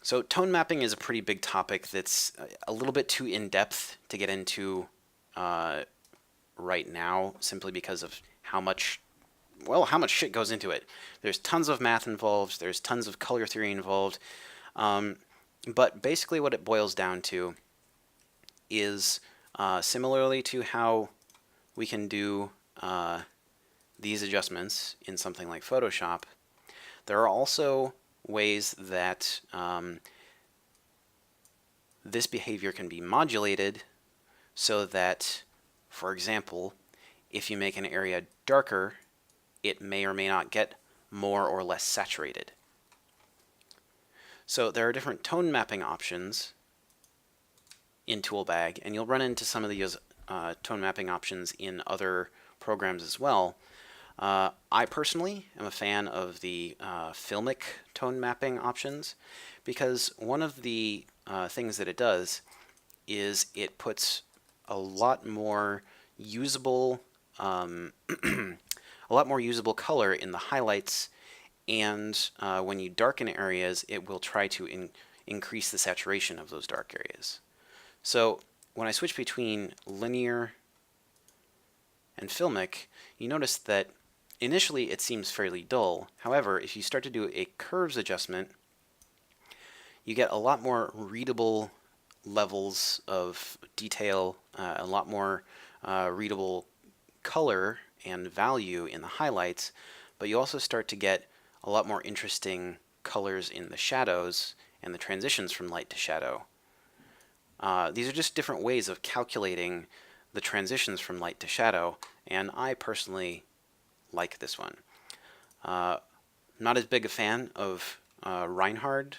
So tone mapping is a pretty big topic that's a little bit too in-depth to get into right now, simply because of how much shit goes into it. There's tons of math involved, there's tons of color theory involved, but basically what it boils down to is similarly to how we can do these adjustments in something like Photoshop, there are also ways that this behavior can be modulated so that, for example, if you make an area darker, it may or may not get more or less saturated. So there are different tone mapping options in Toolbag, and you'll run into some of these tone mapping options in other programs as well. I personally am a fan of the filmic tone mapping options, because one of the things that it does is it puts a lot more usable color in the highlights, and when you darken areas, it will try to increase the saturation of those dark areas. So when I switch between linear and filmic, you notice that initially it seems fairly dull. However, if you start to do a curves adjustment, you get a lot more readable levels of detail, a lot more readable color and value in the highlights, but you also start to get a lot more interesting colors in the shadows and the transitions from light to shadow. These are just different ways of calculating the transitions from light to shadow, and I personally like this one. Not as big a fan of Reinhard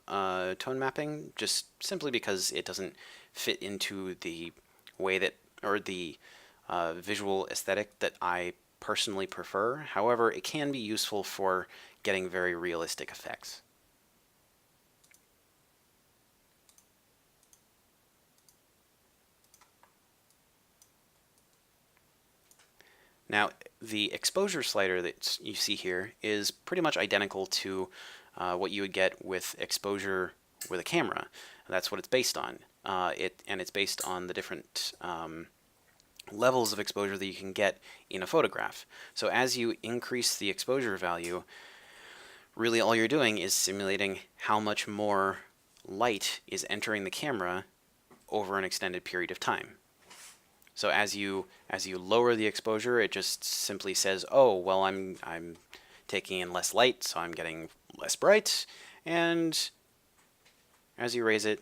tone mapping, just simply because it doesn't fit into the way that, or the visual aesthetic that I personally prefer. However, it can be useful for getting very realistic effects. Now, the exposure slider that you see here is pretty much identical to what you would get with exposure with a camera. That's what it's based on. And it's based on the different levels of exposure that you can get in a photograph. So as you increase the exposure value, really all you're doing is simulating how much more light is entering the camera over an extended period of time. So as you lower the exposure, it just simply says, oh, well, I'm taking in less light, so I'm getting less bright. And as you raise it,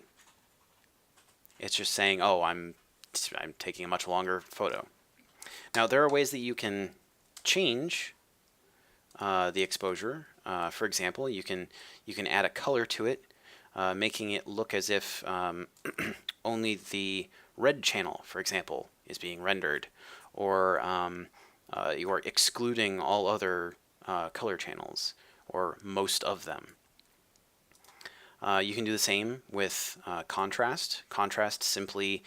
it's just saying, oh, I'm taking a much longer photo. Now, there are ways that you can change the exposure. For example, you can add a color to it, making it look as if only the red channel, for example, is being rendered, or you are excluding all other color channels, or most of them. You can do the same with contrast. Contrast simply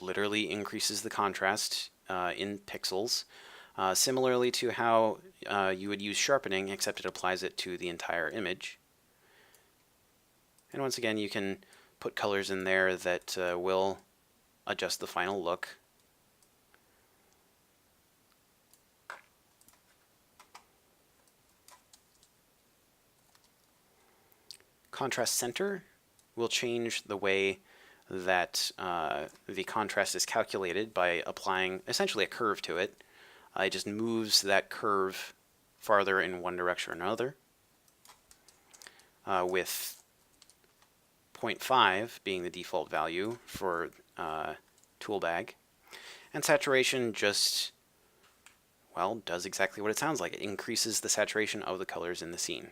literally increases the contrast in pixels, similarly to how you would use sharpening, except it applies it to the entire image. And once again, you can put colors in there that will adjust the final look. Contrast center will change the way that the contrast is calculated by applying essentially a curve to it. It just moves that curve farther in one direction or another, with 0.5 being the default value for Toolbag. And saturation just, well, does exactly what it sounds like. It increases the saturation of the colors in the scene.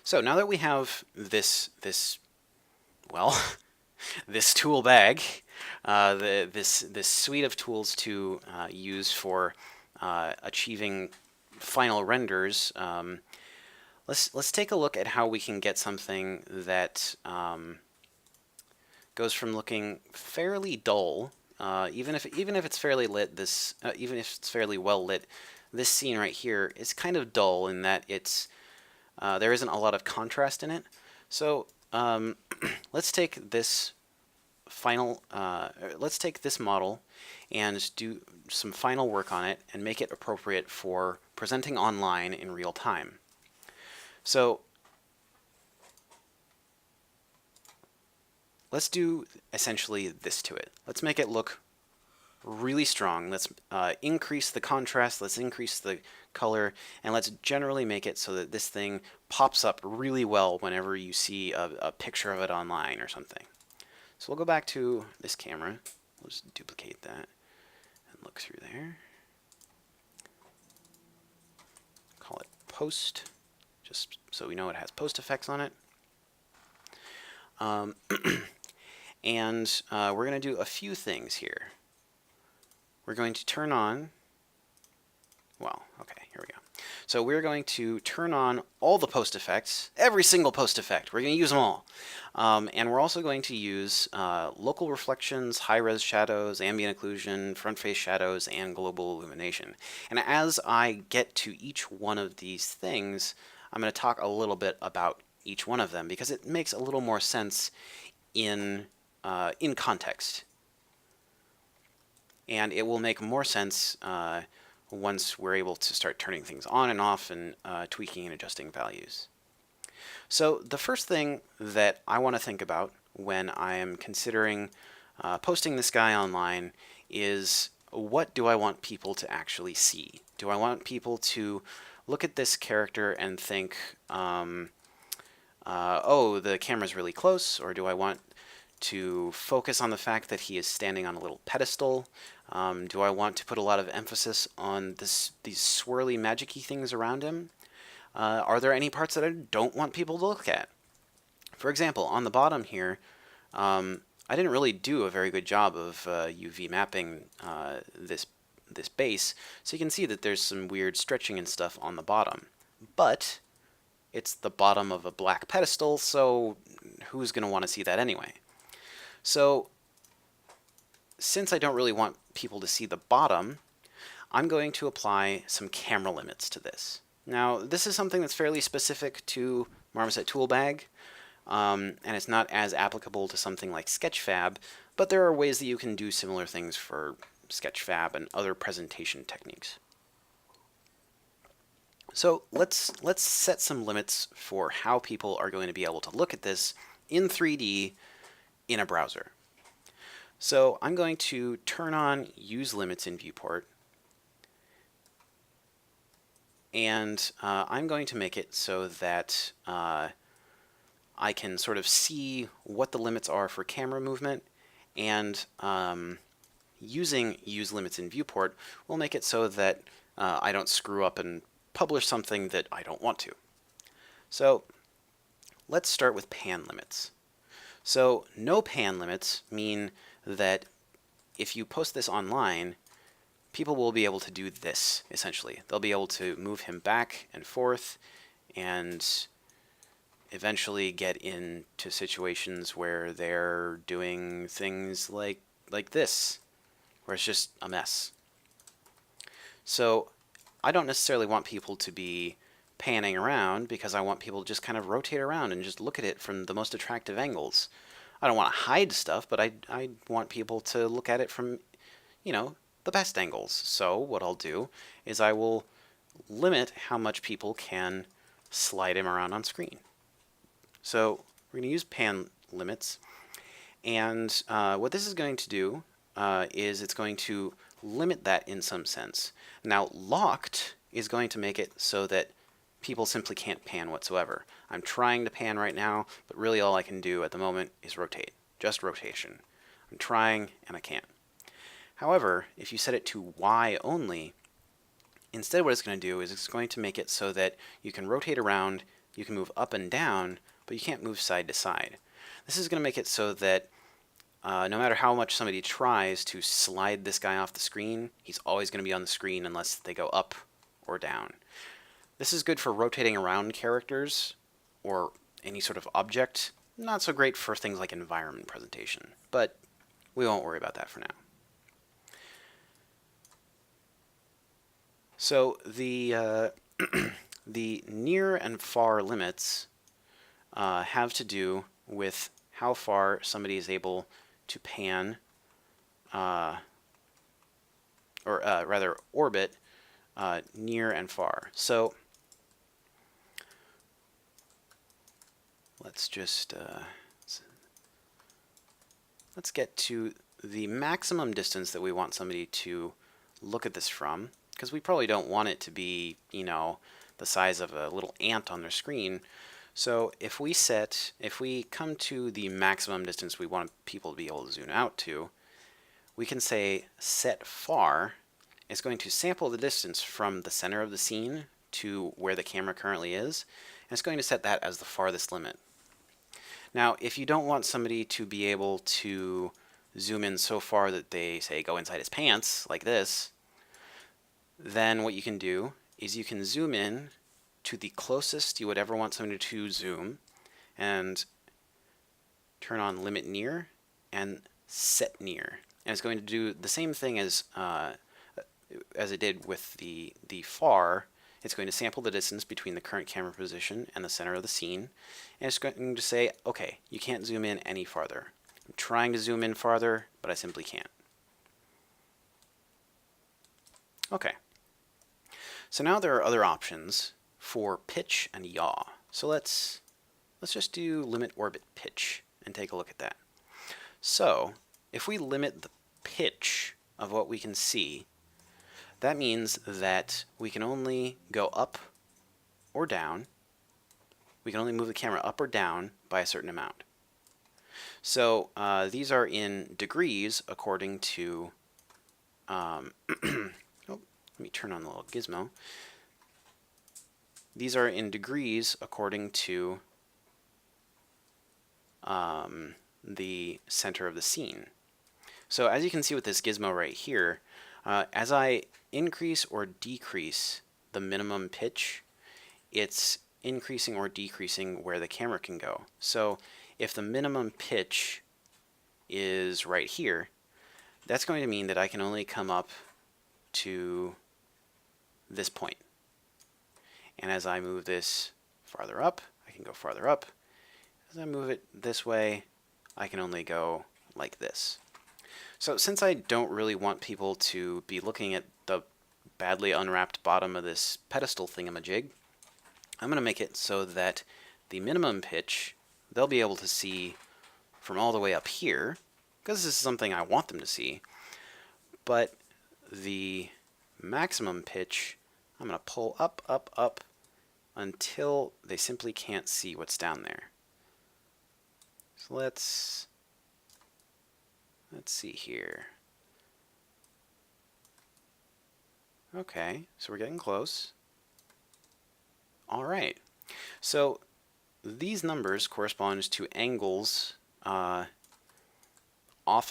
So now that we have this well, this tool bag, this suite of tools to use for achieving final renders, let's take a look at how we can get something that goes from looking fairly dull even if it's fairly lit, even if it's fairly well lit, this scene right here is kind of dull in that there isn't a lot of contrast in it. So let's take this let's take this model and do some final work on it and make it appropriate for presenting online in real time. So let's do essentially this to it. Let's make it look really strong. Let's increase the contrast, let's increase the color, and let's generally make it so that this thing pops up really well whenever you see a picture of it online or something. So we'll go back to this camera. We'll just duplicate that and look through there. Call it post, just so we know it has post effects on it. And we're going to do a few things here. We're going to turn on, well, okay, here we go. So we're going to turn on all the post effects, every single post effect. We're going to use them all. And we're also going to use local reflections, high-res shadows, ambient occlusion, front face shadows, and global illumination. And as I get to each one of these things, I'm going to talk a little bit about each one of them because it makes a little more sense in context. And it will make more sense once we're able to start turning things on and off and tweaking and adjusting values. So the first thing that I want to think about when I am considering posting this guy online is, what do I want people to actually see? Do I want people to look at this character and think, oh, the camera's really close, or do I want to focus on the fact that he is standing on a little pedestal? Do I want to put a lot of emphasis on these swirly, magic-y things around him? Are there any parts that I don't want people to look at? For example, on the bottom here, I didn't really do a very good job of UV mapping this base, so you can see that there's some weird stretching and stuff on the bottom. But it's the bottom of a black pedestal, so who's going to want to see that anyway? So since I don't really want people to see the bottom, I'm going to apply some camera limits to this. Now, this is something that's fairly specific to Marmoset Toolbag, and it's not as applicable to something like Sketchfab, but there are ways that you can do similar things for Sketchfab and other presentation techniques. So let's set some limits for how people are going to be able to look at this in 3D in a browser. So I'm going to turn on Use Limits in Viewport, and I'm going to make it so that I can sort of see what the limits are for camera movement, and using Use Limits in Viewport will make it so that I don't screw up and publish something that I don't want to. So let's start with pan limits. So no pan limits mean that if you post this online, people will be able to do this, essentially. They'll be able to move him back and forth and eventually get into situations where they're doing things like this, where it's just a mess. So I don't necessarily want people to be panning around because I want people to just kind of rotate around and just look at it from the most attractive angles. I don't want to hide stuff, but I want people to look at it from, the best angles. So what I'll do is I will limit how much people can slide him around on screen. So we're going to use pan limits, and what this is going to do is it's going to limit that in some sense. Now, locked is going to make it so that people simply can't pan whatsoever. I'm trying to pan right now, but really all I can do at the moment is rotate. Just rotation. I'm trying, and I can't. However, if you set it to Y only, instead what it's going to do is it's going to make it so that you can rotate around, you can move up and down, but you can't move side to side. This is going to make it so that no matter how much somebody tries to slide this guy off the screen, he's always going to be on the screen unless they go up or down. This is good for rotating around characters or any sort of object. Not so great for things like environment presentation, but we won't worry about that for now. So the near and far limits have to do with how far somebody is able to pan, or rather orbit, near and far. So let's just let's get to the maximum distance that we want somebody to look at this from, because we probably don't want it to be, you know, the size of a little ant on their screen. So if we come to the maximum distance we want people to be able to zoom out to, we can say set far is going to sample the distance from the center of the scene to where the camera currently is, and it's going to set that as the farthest limit. Now, if you don't want somebody to be able to zoom in so far that they, say, go inside his pants, like this, then what you can do is you can zoom in to the closest you would ever want somebody to zoom, and turn on limit near and set near. And it's going to do the same thing as it did with the far. It's going to sample the distance between the current camera position and the center of the scene, and it's going to say, okay, you can't zoom in any farther. I'm trying to zoom in farther, but I simply can't. Okay. So now there are other options for pitch and yaw. So let's just do limit orbit pitch and take a look at that. So if we limit the pitch of what we can see, that means that we can only go up or down. We can only move the camera up or down by a certain amount. So these are in degrees according to, oh, let me turn on the little gizmo. These are in degrees according to the center of the scene. So as you can see with this gizmo right here, as I increase or decrease the minimum pitch, it's increasing or decreasing where the camera can go. So if the minimum pitch is right here, that's going to mean that I can only come up to this point. And as I move this farther up, I can go farther up. As I move it this way, I can only go like this. So since I don't really want people to be looking at the badly unwrapped bottom of this pedestal thingamajig, I'm going to make it so that the minimum pitch they'll be able to see from all the way up here, because this is something I want them to see, but the maximum pitch I'm going to pull up, up, up until they simply can't see what's down there. So let's see here. Okay, so we're getting close. All right, so these numbers correspond to angles off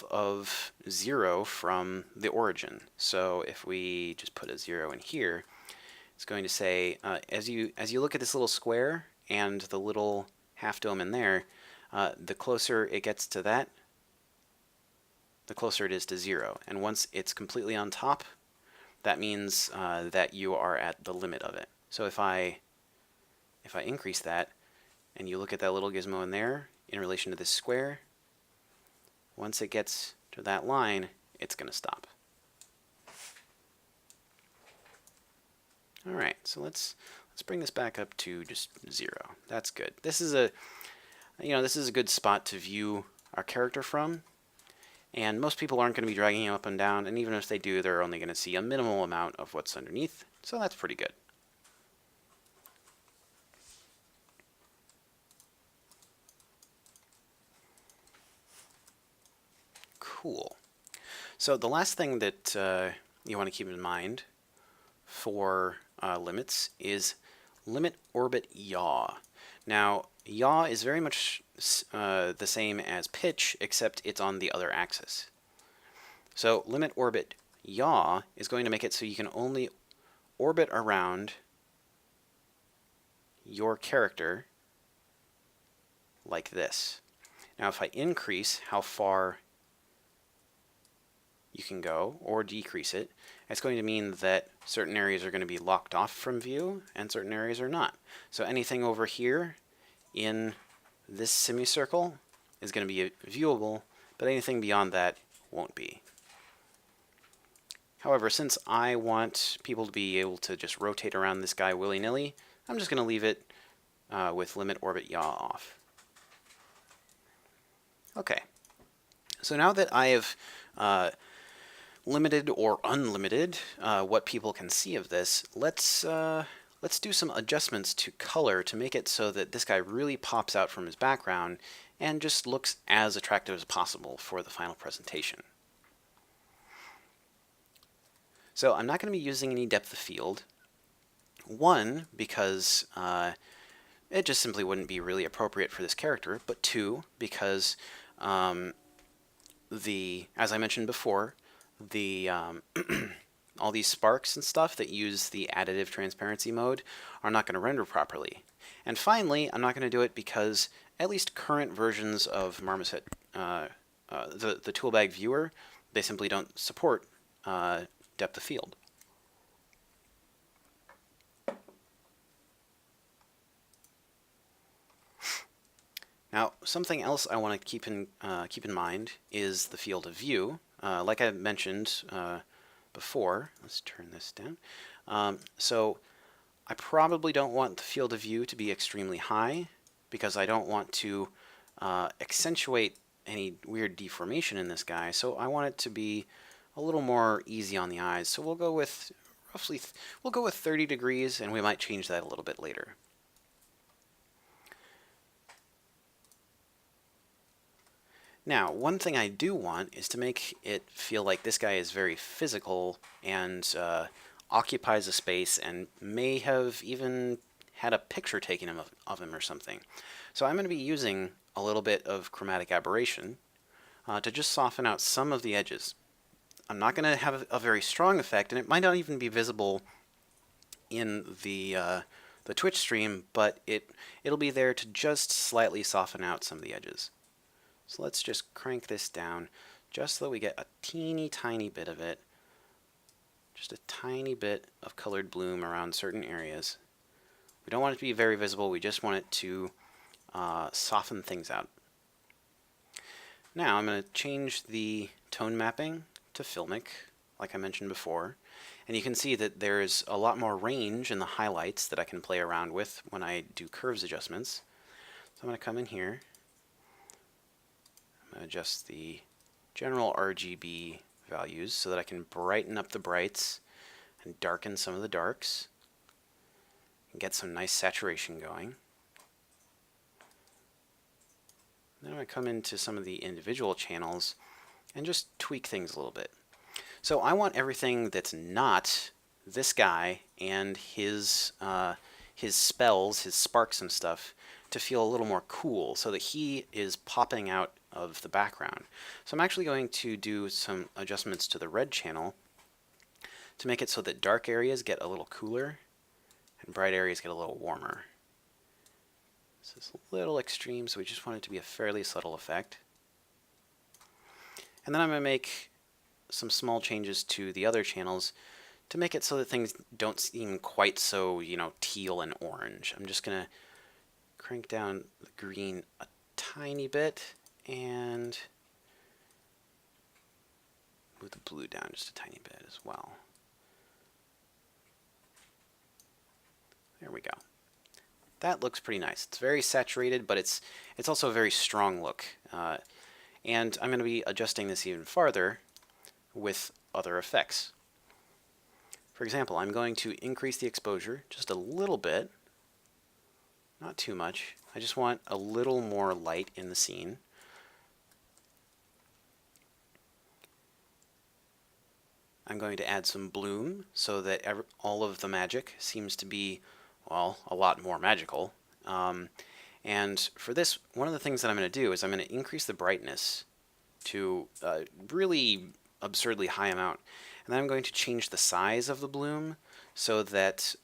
of 0 from the origin. So if we just put a 0 in here, it's going to say, as you look at this little square and the little half dome in there, the closer it gets to that, the closer it is to 0. And once it's completely on top, that means that you are at the limit of it. So if I increase that, and you look at that little gizmo in there in relation to this square, once it gets to that line, it's going to stop. All right, so let's bring this back up to just 0. That's good. This is a good spot to view our character from, and most people aren't going to be dragging him up and down, and even if they do, they're only going to see a minimal amount of what's underneath, so that's pretty good. Cool. So the last thing that you want to keep in mind for limits is limit orbit yaw. Now, yaw is very much the same as pitch, except it's on the other axis. So limit orbit yaw is going to make it so you can only orbit around your character like this. Now, if I increase how far you can go or decrease it, it's going to mean that certain areas are going to be locked off from view and certain areas are not. So anything over here in this semicircle is going to be viewable, but anything beyond that won't be. However, since I want people to be able to just rotate around this guy willy-nilly, I'm just going to leave it with limit orbit yaw off. Okay, so now that I have limited or unlimited what people can see of this, let's do some adjustments to color to make it so that this guy really pops out from his background and just looks as attractive as possible for the final presentation. So I'm not going to be using any depth of field. One, because it just simply wouldn't be really appropriate for this character, but two, because as I mentioned before, all these sparks and stuff that use the additive transparency mode are not going to render properly. And finally, I'm not going to do it because at least current versions of Marmoset, the toolbag viewer, they simply don't support depth of field. Now, something else I want to keep in mind is the field of view. Like I mentioned before, let's turn this down. So I probably don't want the field of view to be extremely high because I don't want to accentuate any weird deformation in this guy. So I want it to be a little more easy on the eyes. So we'll go with we'll go with 30 degrees, and we might change that a little bit later. Now, one thing I do want is to make it feel like this guy is very physical and occupies a space and may have even had a picture taken of him or something. So I'm going to be using a little bit of chromatic aberration to just soften out some of the edges. I'm not going to have a very strong effect, and it might not even be visible in the Twitch stream, but it'll be there to just slightly soften out some of the edges. So let's just crank this down just so that we get a teeny tiny bit of it, just a tiny bit of colored bloom around certain areas. We don't want it to be very visible, we just want it to soften things out. Now I'm going to change the tone mapping to filmic, like I mentioned before, and you can see that there's a lot more range in the highlights that I can play around with when I do curves adjustments. So I'm going to come in here, I'm going to adjust the general RGB values so that I can brighten up the brights and darken some of the darks and get some nice saturation going. Then I'm going to come into some of the individual channels and just tweak things a little bit. So I want everything that's not this guy and his spells, his sparks and stuff, to feel a little more cool so that he is popping out of the background. So I'm actually going to do some adjustments to the red channel to make it so that dark areas get a little cooler and bright areas get a little warmer. This is a little extreme, so we just want it to be a fairly subtle effect. And then I'm going to make some small changes to the other channels to make it so that things don't seem quite so, teal and orange. I'm just going to crank down the green a tiny bit and move the blue down just a tiny bit as well. There we go. That looks pretty nice. It's very saturated, but it's also a very strong look. And I'm going to be adjusting this even farther with other effects. For example, I'm going to increase the exposure just a little bit, not too much. I just want a little more light in the scene. I'm going to add some bloom so that all of the magic seems to be, well, a lot more magical. And for this, one of the things that I'm going to do is I'm going to increase the brightness to a really absurdly high amount. And then I'm going to change the size of the bloom so that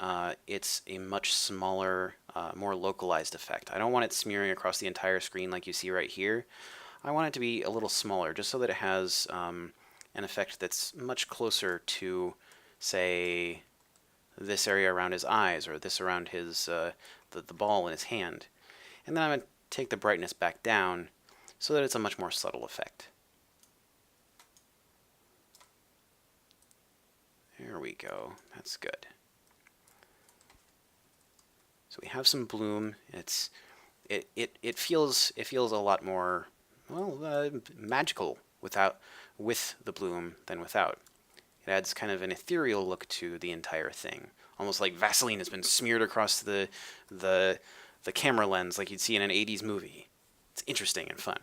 it's a much smaller, more localized effect. I don't want it smearing across the entire screen like you see right here. I want it to be a little smaller just so that it has an effect that's much closer to say, this area around his eyes, or this around his the ball in his hand. And then I'm going to take the brightness back down so that it's a much more subtle effect. There we go. That's good. So we have some bloom. It feels a lot more, well, magical with the bloom than without. It adds kind of an ethereal look to the entire thing, almost like Vaseline has been smeared across the camera lens, like you'd see in an 80s movie. It's interesting and fun.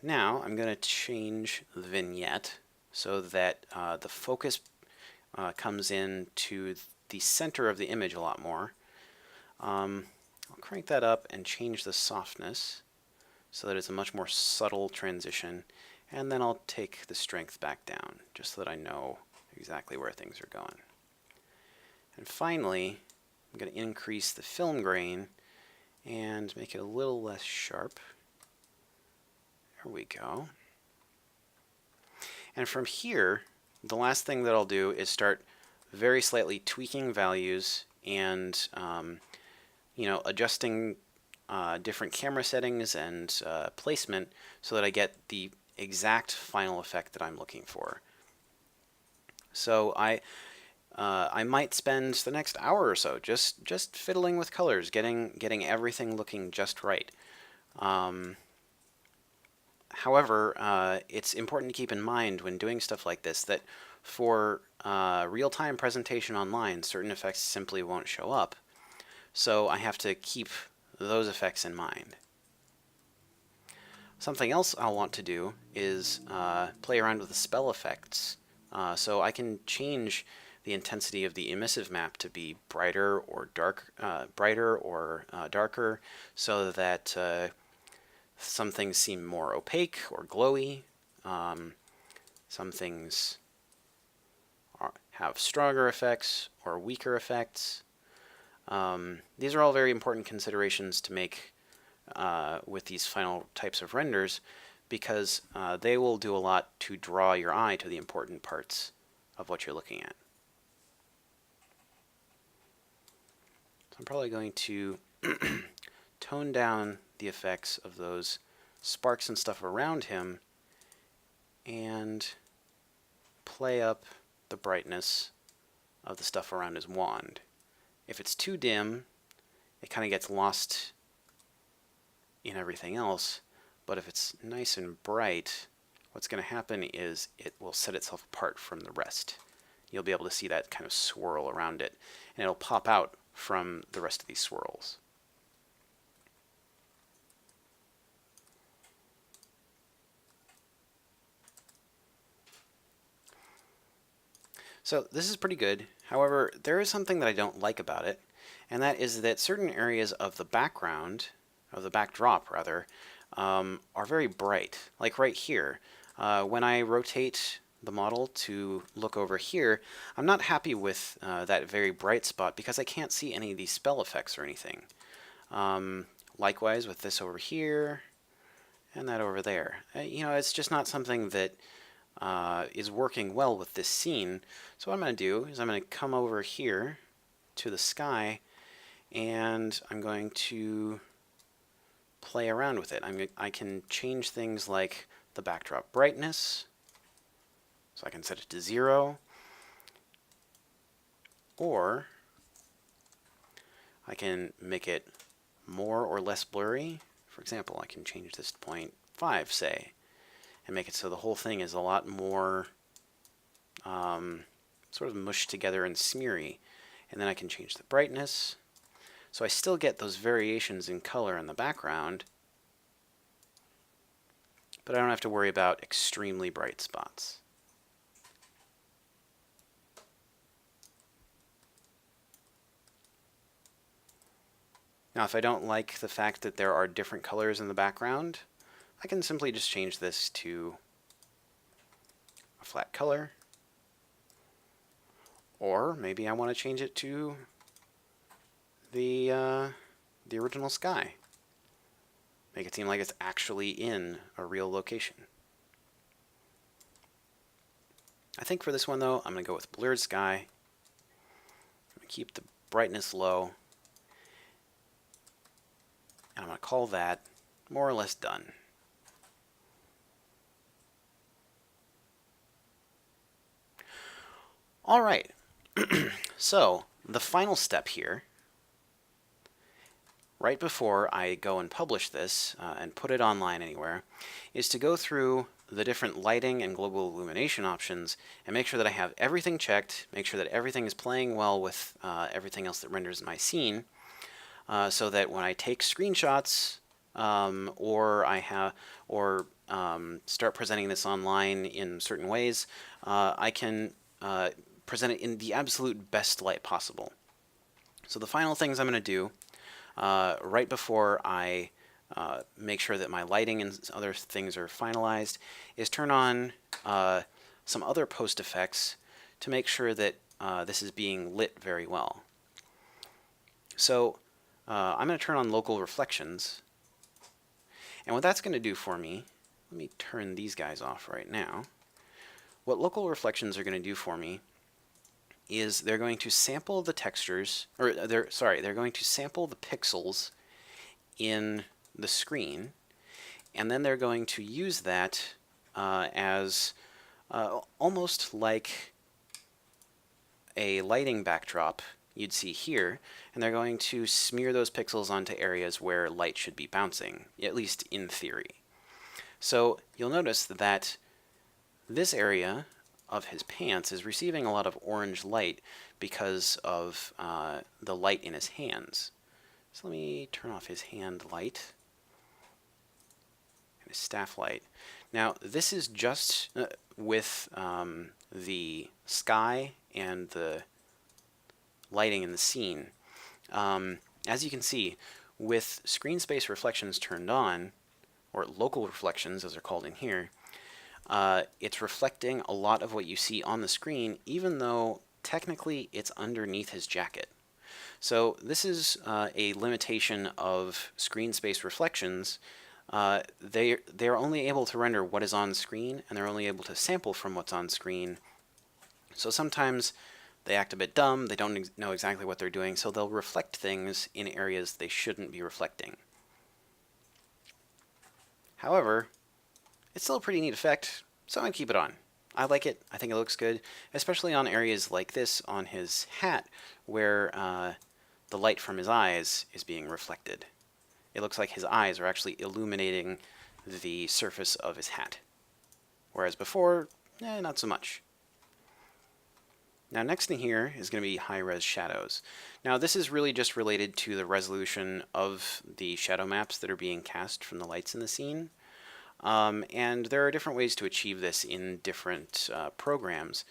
Now I'm going to change the vignette so that the focus comes in to the center of the image a lot more. I'll crank that up and change the softness so that it's a much more subtle transition, and then I'll take the strength back down just so that I know exactly where things are going. And finally, I'm going to increase the film grain and make it a little less sharp. There we go. And from here, the last thing that I'll do is start very slightly tweaking values and adjusting different camera settings and placement so that I get the exact final effect that I'm looking for. So I might spend the next hour or so just fiddling with colors, getting everything looking just right. However, it's important to keep in mind when doing stuff like this that for real-time presentation online, certain effects simply won't show up. So I have to keep those effects in mind. Something else I'll want to do is play around with the spell effects. So I can change the intensity of the emissive map to be brighter or darker, so that some things seem more opaque or glowy. Some things have stronger effects or weaker effects. These are all very important considerations to make with these final types of renders, because they will do a lot to draw your eye to the important parts of what you're looking at. So I'm probably going to tone down the effects of those sparks and stuff around him and play up the brightness of the stuff around his wand. If it's too dim, it kind of gets lost in everything else, but if it's nice and bright, what's going to happen is it will set itself apart from the rest. You'll be able to see that kind of swirl around it, and it'll pop out from the rest of these swirls. So this is pretty good. However, there is something that I don't like about it, and that is that certain areas of the background, of the backdrop rather, are very bright. Like right here, when I rotate the model to look over here, I'm not happy with that very bright spot because I can't see any of these spell effects or anything. Likewise with this over here and that over there. It's just not something that is working well with this scene. So what I'm going to do is I'm going to come over here to the sky, and I'm going to play around with it. I can change things like the backdrop brightness, so I can set it to 0, or I can make it more or less blurry. For example, I can change this to 0.5, say, and make it so the whole thing is a lot more sort of mushed together and smeary. And then I can change the brightness. So I still get those variations in color in the background, but I don't have to worry about extremely bright spots. Now, if I don't like the fact that there are different colors in the background, I can simply just change this to a flat color. Or maybe I want to change it to the original sky. Make it seem like it's actually in a real location. I think for this one though, I'm going to go with blurred sky. I'm going to keep the brightness low. And I'm going to call that more or less done. All right, so the final step here, right before I go and publish this and put it online anywhere, is to go through the different lighting and global illumination options and make sure that I have everything checked, make sure that everything is playing well with everything else that renders in my scene, so that when I take screenshots or start presenting this online in certain ways, I can present it in the absolute best light possible. So the final things I'm going to do right before I make sure that my lighting and other things are finalized is turn on some other post effects to make sure that this is being lit very well. So I'm going to turn on local reflections, and what that's going to do for me, let me turn these guys off right now. What local reflections are going to do for me is they're going to sample the textures, or they're going to sample the pixels in the screen, and then they're going to use that as almost like a lighting backdrop you'd see here, and they're going to smear those pixels onto areas where light should be bouncing, at least in theory. So you'll notice that this area of his pants is receiving a lot of orange light because of the light in his hands. So let me turn off his hand light and his staff light. Now this is just with the sky and the lighting in the scene. As you can see, with screen space reflections turned on, or local reflections as they're called in here, it's reflecting a lot of what you see on the screen, even though technically it's underneath his jacket. So this is a limitation of screen space reflections. They're only able to render what is on screen, and they're only able to sample from what's on screen. So sometimes they act a bit dumb, they don't know exactly what they're doing, so they'll reflect things in areas they shouldn't be reflecting. However, it's still a pretty neat effect, so I'm going to keep it on. I like it. I think it looks good, especially on areas like this on his hat where the light from his eyes is being reflected. It looks like his eyes are actually illuminating the surface of his hat, whereas before, not so much. Now next in here is going to be high-res shadows. Now this is really just related to the resolution of the shadow maps that are being cast from the lights in the scene. And there are different ways to achieve this in different programs.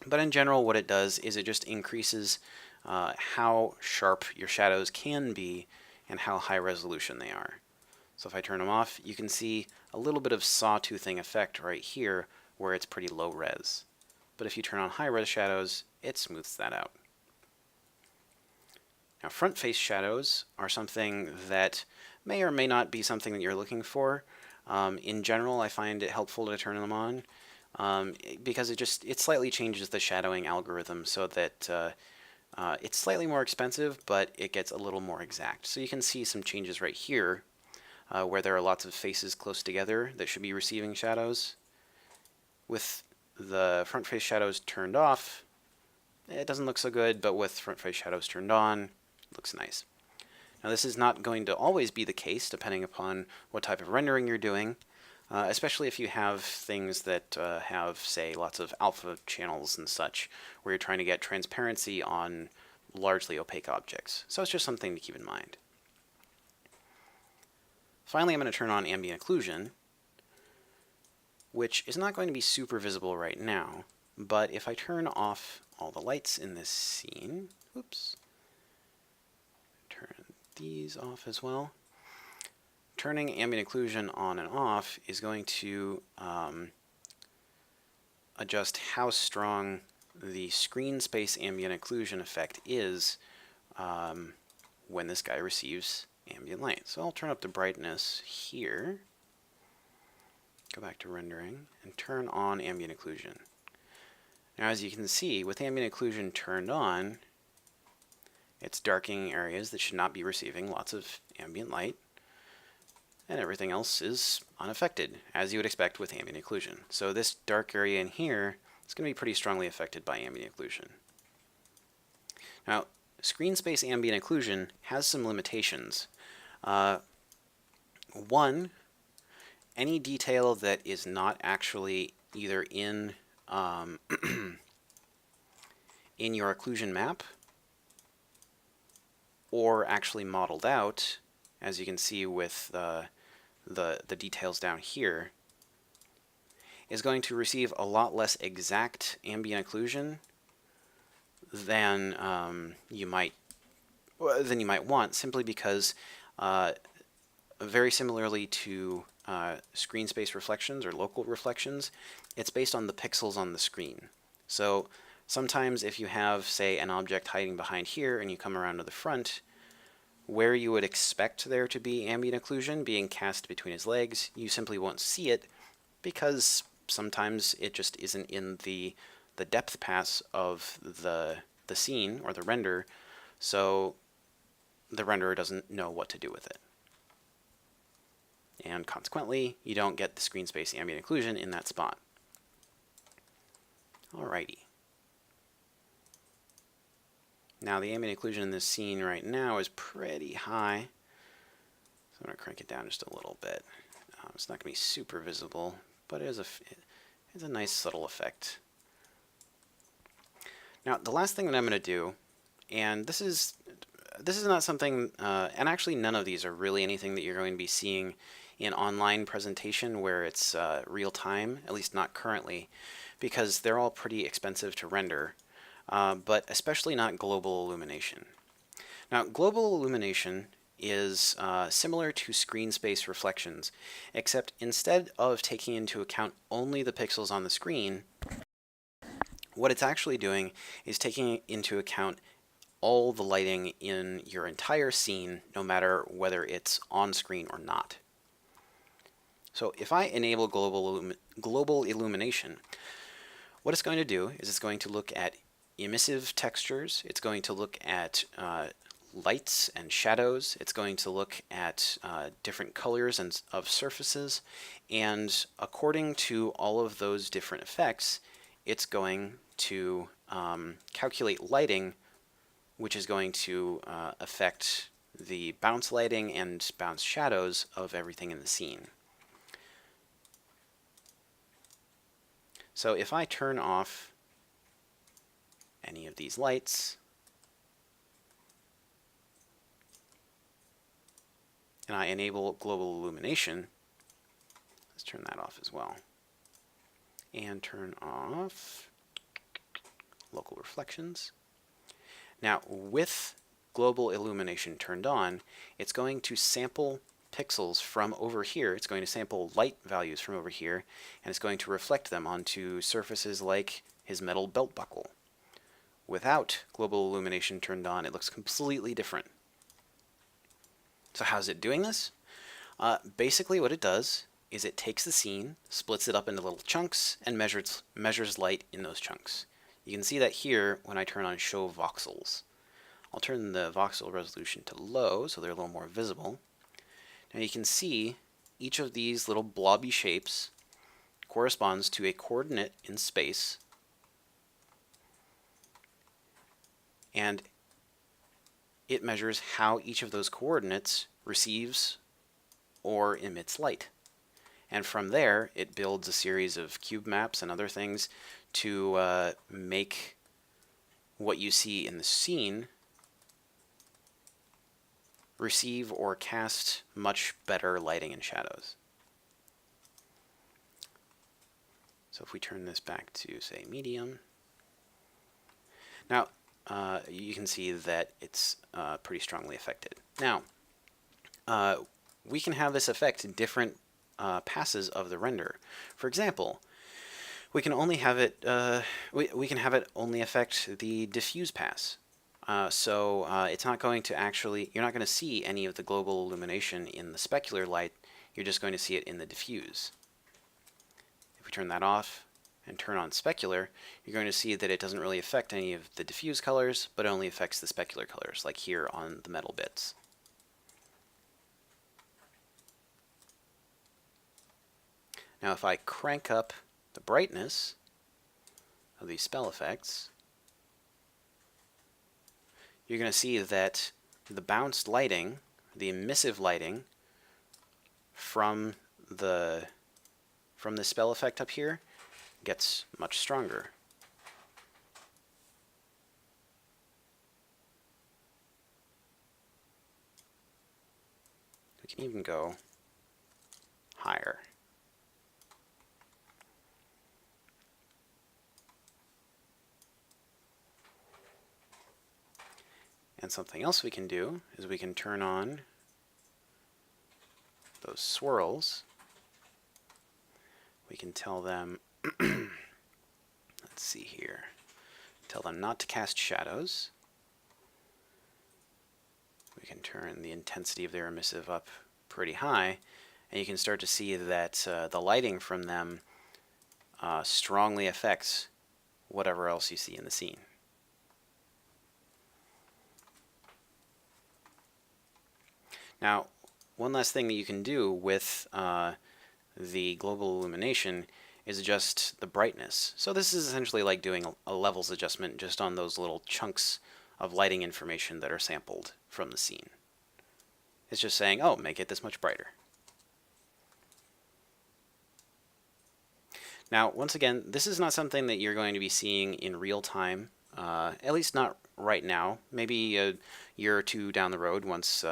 But in general, what it does is it just increases how sharp your shadows can be and how high resolution they are. So if I turn them off, you can see a little bit of sawtoothing effect right here where it's pretty low res. But if you turn on high res shadows, it smooths that out. Now front face shadows are something that may or may not be something that you're looking for. In general, I find it helpful to turn them on because it slightly changes the shadowing algorithm so that it's slightly more expensive, but it gets a little more exact. So you can see some changes right here where there are lots of faces close together that should be receiving shadows. With the front face shadows turned off, it doesn't look so good, but with front face shadows turned on, it looks nice. Now this is not going to always be the case depending upon what type of rendering you're doing, especially if you have things that have, say, lots of alpha channels and such, where you're trying to get transparency on largely opaque objects. So it's just something to keep in mind. Finally, I'm going to turn on ambient occlusion, which is not going to be super visible right now, but if I turn off all the lights in this scene, oops, turn these off as well. Turning ambient occlusion on and off is going to adjust how strong the screen space ambient occlusion effect is when this guy receives ambient light. So I'll turn up the brightness here. go back to rendering and turn on ambient occlusion. Now as you can see, with ambient occlusion turned on, it's darkening areas that should not be receiving lots of ambient light, and everything else is unaffected, as you would expect with ambient occlusion. So this dark area in here is going to be pretty strongly affected by ambient occlusion. Now, screen space ambient occlusion has some limitations. One, any detail that is not actually either in in your occlusion map or actually modeled out, as you can see with the details down here, is going to receive a lot less exact ambient occlusion than you might want, simply because very similarly to screen space reflections or local reflections, it's based on the pixels on the screen. So sometimes if you have, say, an object hiding behind here and you come around to the front, where you would expect there to be ambient occlusion being cast between his legs, you simply won't see it because sometimes it just isn't in the depth pass of the scene or the render, so the renderer doesn't know what to do with it. And consequently, you don't get the screen space ambient occlusion in that spot. Alrighty. Now the ambient occlusion in this scene right now is pretty high, so I'm going to crank it down just a little bit. It's not going to be super visible, but it's a nice subtle effect. Now the last thing that I'm going to do, and this is not something, and actually none of these are really anything that you're going to be seeing in online presentation where it's real time, at least not currently, because they're all pretty expensive to render, but especially not global illumination. Now global illumination is similar to screen space reflections, except instead of taking into account only the pixels on the screen, what it's actually doing is taking into account all the lighting in your entire scene, no matter whether it's on screen or not. So if I enable global illumination, what it's going to do is it's going to look at emissive textures, it's going to look at lights and shadows, it's going to look at different colors of surfaces, and according to all of those different effects, it's going to calculate lighting, which is going to affect the bounce lighting and bounce shadows of everything in the scene. So if I turn off any of these lights, and I enable global illumination, let's turn that off as well, and turn off local reflections. Now with global illumination turned on, it's going to sample pixels from over here, it's going to sample light values from over here, and it's going to reflect them onto surfaces like his metal belt buckle. Without global illumination turned on, it looks completely different. So how's it doing this? Basically what it does is it takes the scene, splits it up into little chunks, and measures light in those chunks. You can see that here when I turn on show voxels. I'll turn the voxel resolution to low so they're a little more visible. Now you can see each of these little blobby shapes corresponds to a coordinate in space, and it measures how each of those coordinates receives or emits light. And from there, it builds a series of cube maps and other things to make what you see in the scene receive or cast much better lighting and shadows. So if we turn this back to, say, medium, now you can see that it's pretty strongly affected. Now, we can have this affect different passes of the render. For example, we can only have it we can have it only affect the diffuse pass. So it's not going to actually, you're not going to see any of the global illumination in the specular light, you're just going to see it in the diffuse. turn that off and turn on specular, you're going to see that it doesn't really affect any of the diffuse colors, but it only affects the specular colors, like here on the metal bits. Now if I crank up the brightness of these spell effects, you're going to see that the bounced lighting, the emissive lighting from the spell effect up here gets much stronger. We can even go higher. And something else we can do is we can turn on those swirls. We can tell them, let's see here, tell them not to cast shadows. We can turn the intensity of their emissive up pretty high, and you can start to see that the lighting from them strongly affects whatever else you see in the scene. Now, one last thing that you can do with the global illumination is adjust the brightness. So this is essentially like doing a levels adjustment just on those little chunks of lighting information that are sampled from the scene. It's just saying, oh, make it this much brighter. Now, once again, this is not something that you're going to be seeing in real time, at least not right now. Maybe a year or two down the road, once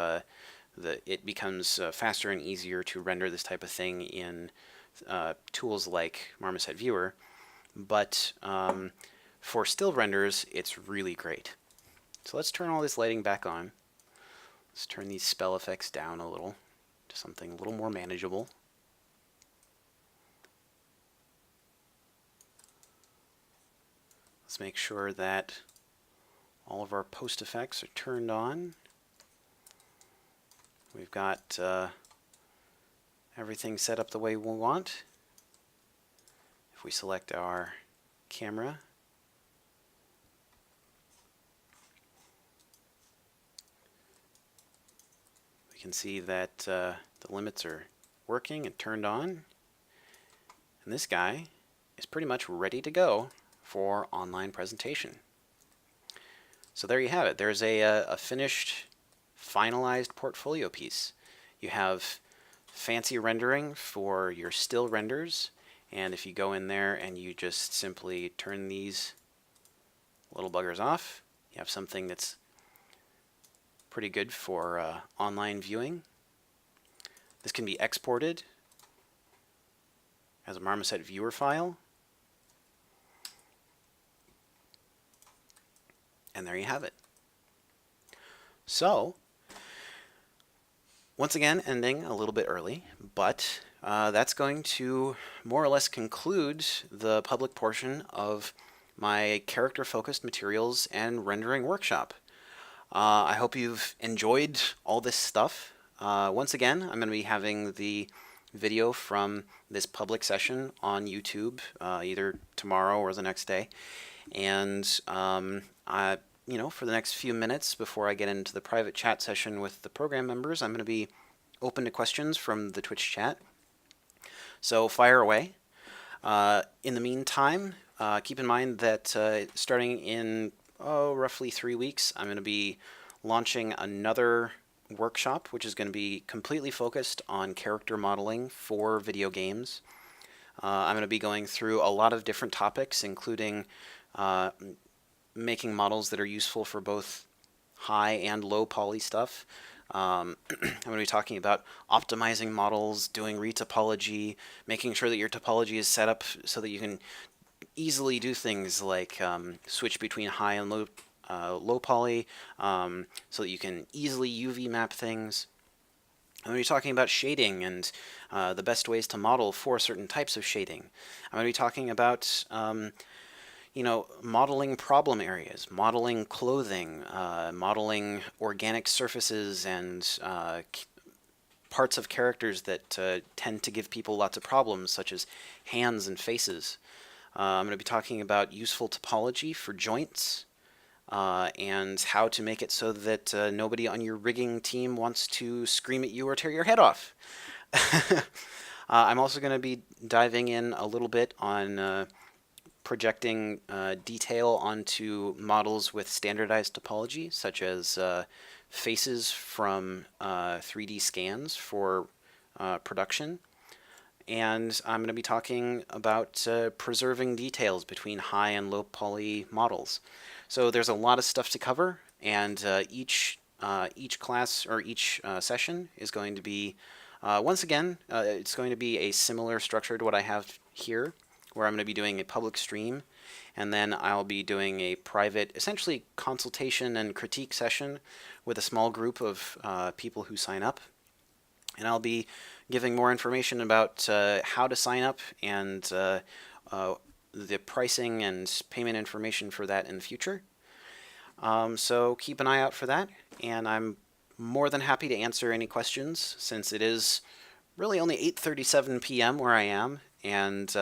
it becomes faster and easier to render this type of thing in tools like Marmoset Viewer. But for still renders, it's really great. So let's turn all this lighting back on. Let's turn these spell effects down a little to something a little more manageable. Let's make sure that all of our post effects are turned on. We've got everything set up the way we want. If we select our camera, we can see that the limits are working and turned on. And this guy is pretty much ready to go for online presentation. So there you have it. There's a finished, finalized portfolio piece. You have fancy rendering for your still renders, and if you go in there and you just simply turn these little buggers off, you have something that's pretty good for online viewing. This can be exported as a Marmoset Viewer file. And there you have it. So, once again, ending a little bit early, but that's going to more or less conclude the public portion of my character-focused materials and rendering workshop. I hope you've enjoyed all this stuff. Once again, I'm going to be having the video from this public session on YouTube either tomorrow or the next day. And for the next few minutes before I get into the private chat session with the program members, I'm going to be open to questions from the Twitch chat. So fire away. In the meantime, keep in mind that starting in roughly 3 weeks, I'm going to be launching another workshop, which is going to be completely focused on character modeling for video games. I'm going to be going through a lot of different topics, including making models that are useful for both high and low poly stuff. I'm going to be talking about optimizing models, doing retopology, making sure that your topology is set up so that you can easily do things like switch between high and low poly, so that you can easily UV map things. I'm going to be talking about shading and the best ways to model for certain types of shading. I'm going to be talking about modeling problem areas, modeling clothing, modeling organic surfaces and parts of characters that tend to give people lots of problems, such as hands and faces. I'm going to be talking about useful topology for joints, and how to make it so that nobody on your rigging team wants to scream at you or tear your head off. I'm also going to be diving in a little bit on projecting detail onto models with standardized topology, such as faces from 3D scans for production. And I'm going to be talking about preserving details between high and low poly models. So there's a lot of stuff to cover, and each class or each session is going to be, once again, it's going to be a similar structure to what I have here, where I'm going to be doing a public stream, and then I'll be doing a private, essentially consultation and critique session with a small group of people who sign up. And I'll be giving more information about how to sign up and the pricing and payment information for that in the future. So keep an eye out for that, and I'm more than happy to answer any questions, since it is really only 8:37 p.m. where I am, and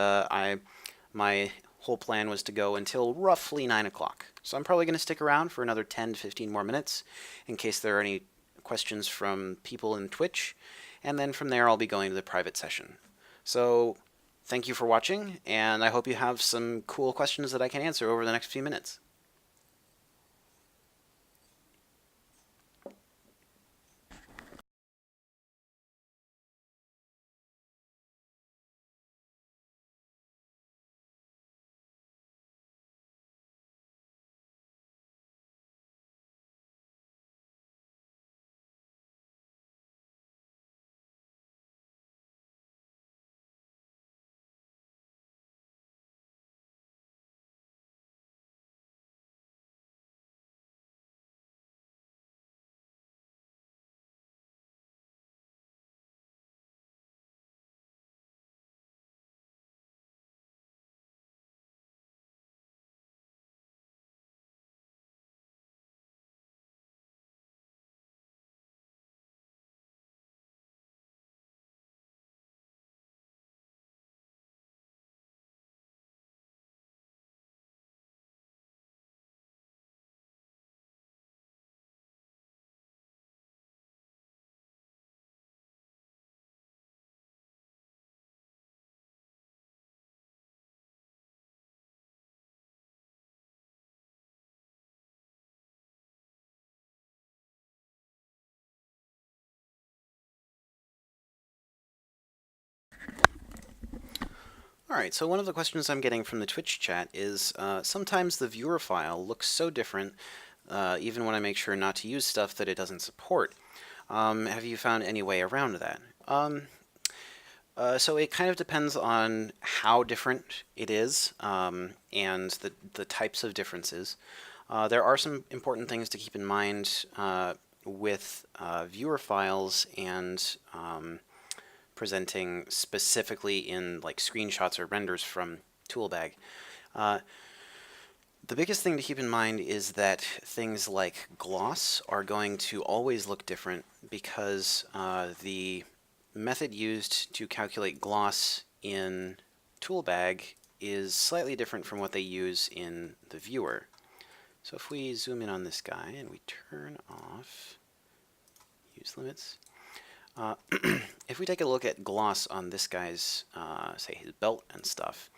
my whole plan was to go until roughly 9 o'clock. So I'm probably going to stick around for another 10 to 15 more minutes in case there are any questions from people in Twitch, and then from there I'll be going to the private session. So thank you for watching, and I hope you have some cool questions that I can answer over the next few minutes. Alright, so one of the questions I'm getting from the Twitch chat is sometimes the viewer file looks so different, even when I make sure not to use stuff that it doesn't support. Have you found any way around that? So it kind of depends on how different it is, and the types of differences. There are some important things to keep in mind with viewer files and presenting specifically in like screenshots or renders from Toolbag. The biggest thing to keep in mind is that things like gloss are going to always look different because the method used to calculate gloss in Toolbag is slightly different from what they use in the viewer. So if we zoom in on this guy and we turn off use limits, if we take a look at gloss on this guy's, say, his belt and stuff,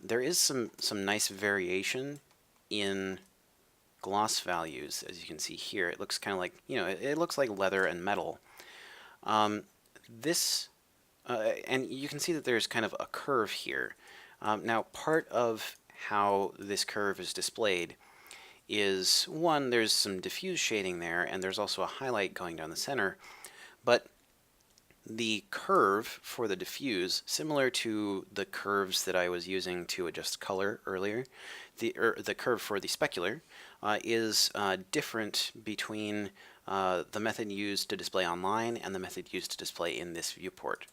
there is some nice variation in gloss values, as you can see here. It looks kind of like, it looks like leather and metal. And you can see that there's kind of a curve here. Now, part of how this curve is displayed is, one, there's some diffuse shading there, and there's also a highlight going down the center. But the curve for the diffuse, similar to the curves that I was using to adjust color earlier, the curve for the specular is different between the method used to display online and the method used to display in this viewport.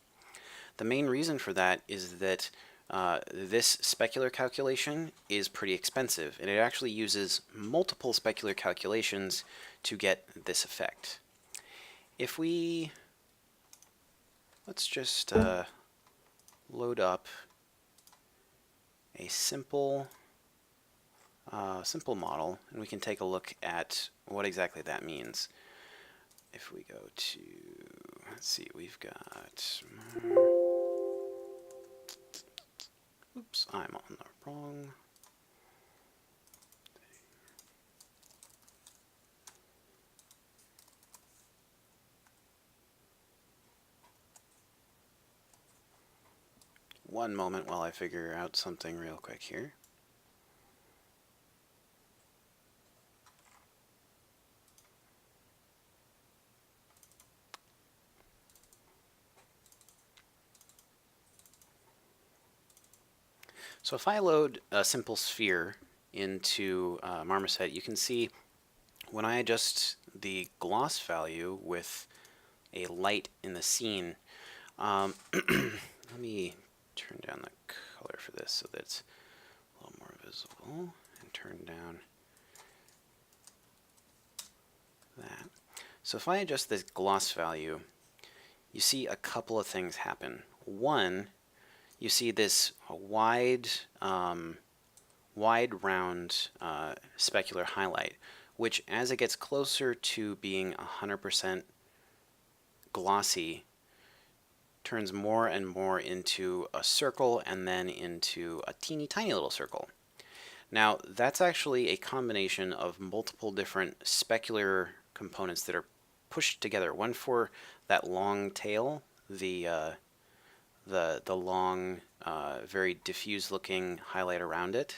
The main reason for that is that this specular calculation is pretty expensive, and it actually uses multiple specular calculations to get this effect. If we let's just load up a simple model, and we can take a look at what exactly that means. If we go to, let's see, we've got, oops, I'm on the wrong. One moment while I figure out something real quick here. So if I load a simple sphere into Marmoset, you can see when I adjust the gloss value with a light in the scene, let me turn down the color for this so that it's a little more visible, and turn down that. So if I adjust this gloss value, you see a couple of things happen. One, you see this wide round specular highlight, which as it gets closer to being 100% glossy, turns more and more into a circle and then into a teeny tiny little circle. Now, that's actually a combination of multiple different specular components that are pushed together. One for that long tail, the long, very diffuse-looking highlight around it,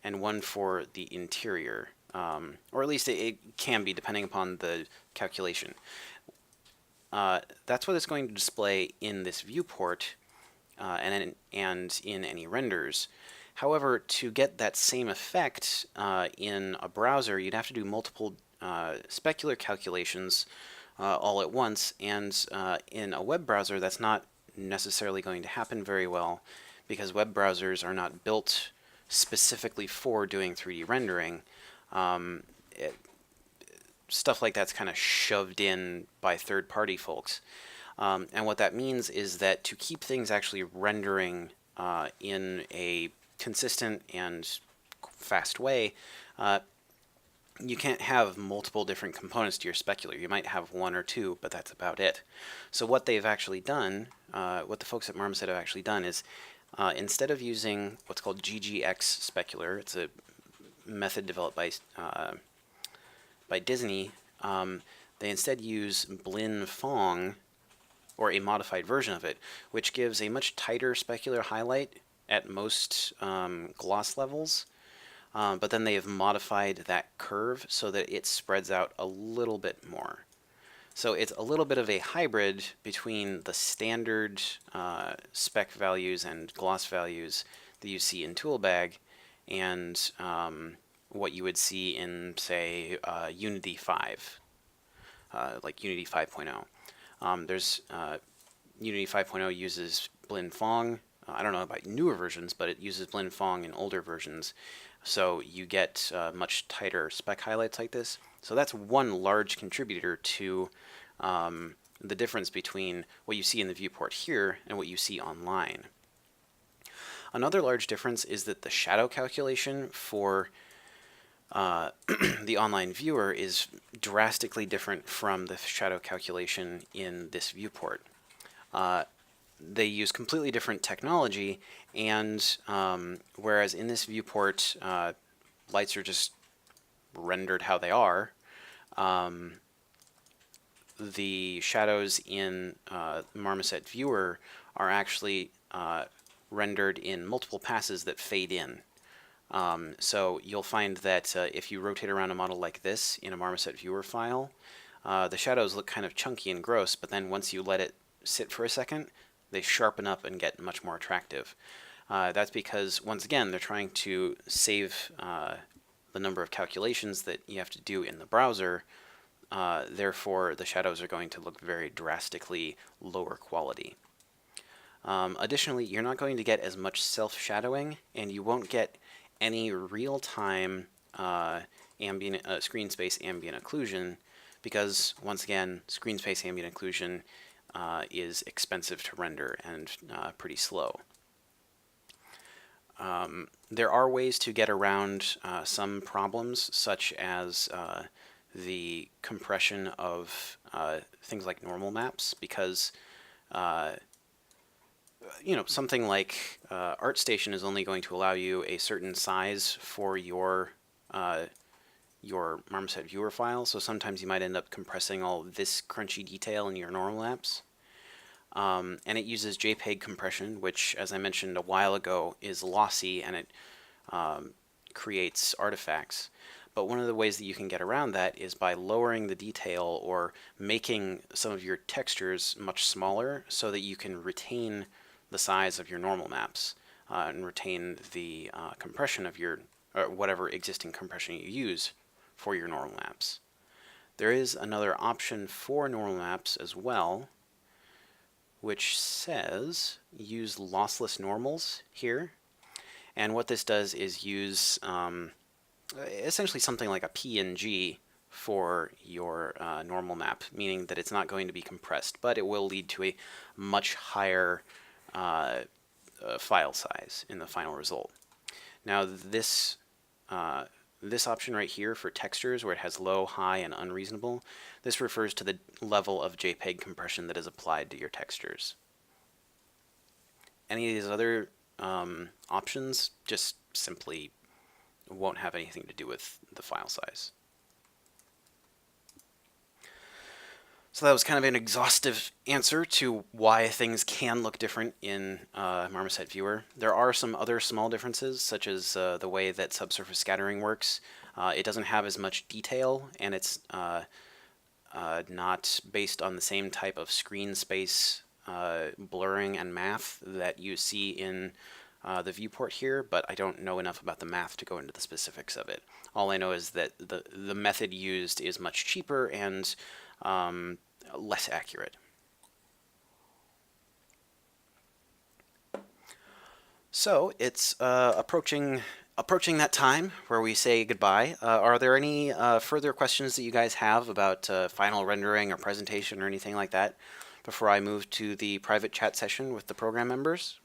and one for the interior, or at least it can be, depending upon the calculation. That's what it's going to display in this viewport and in any renders. However, to get that same effect in a browser, you'd have to do multiple specular calculations all at once, and in a web browser, that's not necessarily going to happen very well, because web browsers are not built specifically for doing 3D rendering. Stuff like that's kind of shoved in by third-party folks. And what that means is that to keep things actually rendering in a consistent and fast way, you can't have multiple different components to your specular. You might have one or two, but that's about it. So what they've actually done, what the folks at Marmoset have actually done is, instead of using what's called GGX specular, it's a method developed by Disney, they instead use Blin Fong, or a modified version of it, which gives a much tighter specular highlight at most gloss levels. But then they have modified that curve so that it spreads out a little bit more. So it's a little bit of a hybrid between the standard spec values and gloss values that you see in Toolbag and what you would see in, say, Unity 5, like Unity 5.0. There's Unity 5.0 uses Blin Fong. I don't know about newer versions, but it uses Blin Fong in older versions. So you get much tighter spec highlights like this. So that's one large contributor to the difference between what you see in the viewport here and what you see online. Another large difference is that the shadow calculation for the online viewer is drastically different from the shadow calculation in this viewport. They use completely different technology, and whereas in this viewport lights are just rendered how they are, the shadows in Marmoset viewer are actually rendered in multiple passes that fade in. So you'll find that if you rotate around a model like this in a Marmoset viewer file, the shadows look kind of chunky and gross, but then once you let it sit for a second, they sharpen up and get much more attractive. That's because, once again, they're trying to save the number of calculations that you have to do in the browser. Therefore, the shadows are going to look very drastically lower quality. Additionally, you're not going to get as much self-shadowing, and you won't get any real-time screen space ambient occlusion, because, once again, screen space ambient occlusion is expensive to render and pretty slow. There are ways to get around some problems, such as the compression of things like normal maps, because something like ArtStation is only going to allow you a certain size for your Marmoset viewer file, so sometimes you might end up compressing all this crunchy detail in your normal maps. And it uses JPEG compression, which, as I mentioned a while ago, is lossy and it creates artifacts. But one of the ways that you can get around that is by lowering the detail or making some of your textures much smaller so that you can retain the size of your normal maps and retain the compression of your, or whatever existing compression you use for your normal maps. There is another option for normal maps as well, which says use lossless normals here. And what this does is use essentially something like a PNG for your normal map, meaning that it's not going to be compressed, but it will lead to a much higher file size in the final result. Now this option right here for textures, where it has low, high, and unreasonable, this refers to the level of JPEG compression that is applied to your textures. Any of these other options just simply won't have anything to do with the file size. So that was kind of an exhaustive answer to why things can look different in Marmoset Viewer. There are some other small differences, such as the way that subsurface scattering works. It doesn't have as much detail, and it's not based on the same type of screen space blurring and math that you see in the viewport here, but I don't know enough about the math to go into the specifics of it. All I know is that the method used is much cheaper and less accurate. So it's approaching that time where we say goodbye. Are there any further questions that you guys have about final rendering or presentation or anything like that before I move to the private chat session with the program members?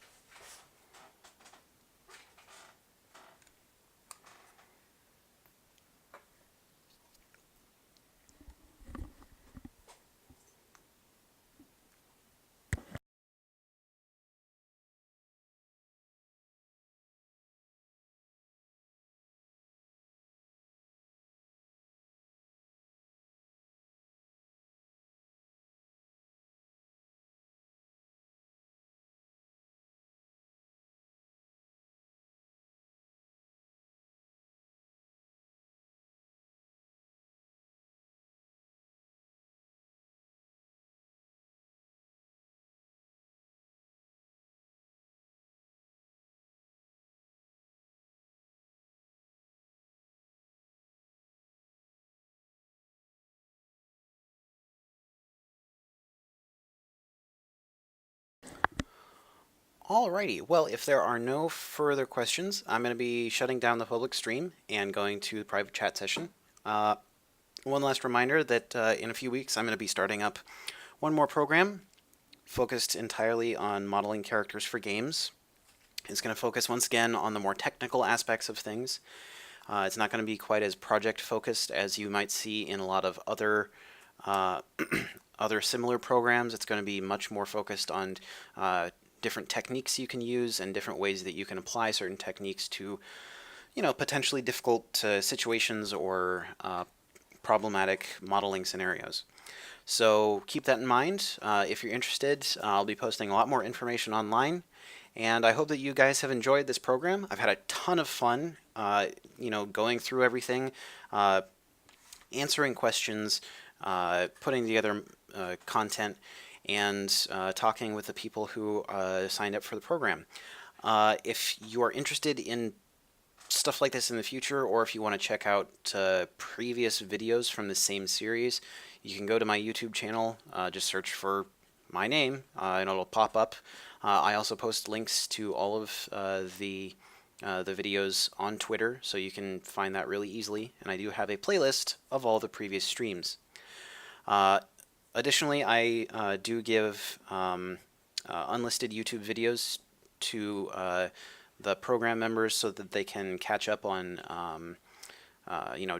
Alrighty, well, if there are no further questions, I'm going to be shutting down the public stream and going to the private chat session. One last reminder that in a few weeks I'm going to be starting up one more program focused entirely on modeling characters for games. It's going to focus once again on the more technical aspects of things. It's not going to be quite as project focused as you might see in a lot of other other similar programs. It's going to be much more focused on different techniques you can use and different ways that you can apply certain techniques to, potentially difficult situations or problematic modeling scenarios. So keep that in mind. If you're interested, I'll be posting a lot more information online, and I hope that you guys have enjoyed this program. I've had a ton of fun, going through everything, answering questions, putting together content, and talking with the people who signed up for the program. If you are interested in stuff like this in the future, or if you want to check out previous videos from the same series, you can go to my YouTube channel, just search for my name, and it'll pop up. I also post links to all of the videos on Twitter, so you can find that really easily, and I do have a playlist of all the previous streams. Additionally, I do give unlisted YouTube videos to the program members so that they can catch up on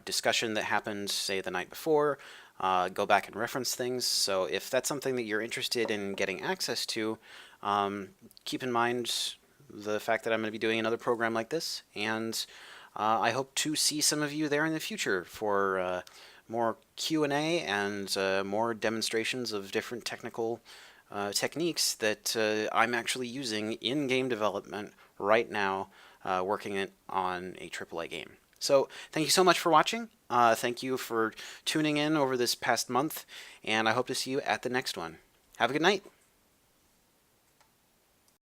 discussion that happened, say, the night before, go back and reference things. So if that's something that you're interested in getting access to, keep in mind the fact that I'm going to be doing another program like this, and I hope to see some of you there in the future for more Q&A and more demonstrations of different technical techniques that I'm actually using in game development right now, working on a AAA game. So thank you so much for watching. Thank you for tuning in over this past month, and I hope to see you at the next one. Have a good night.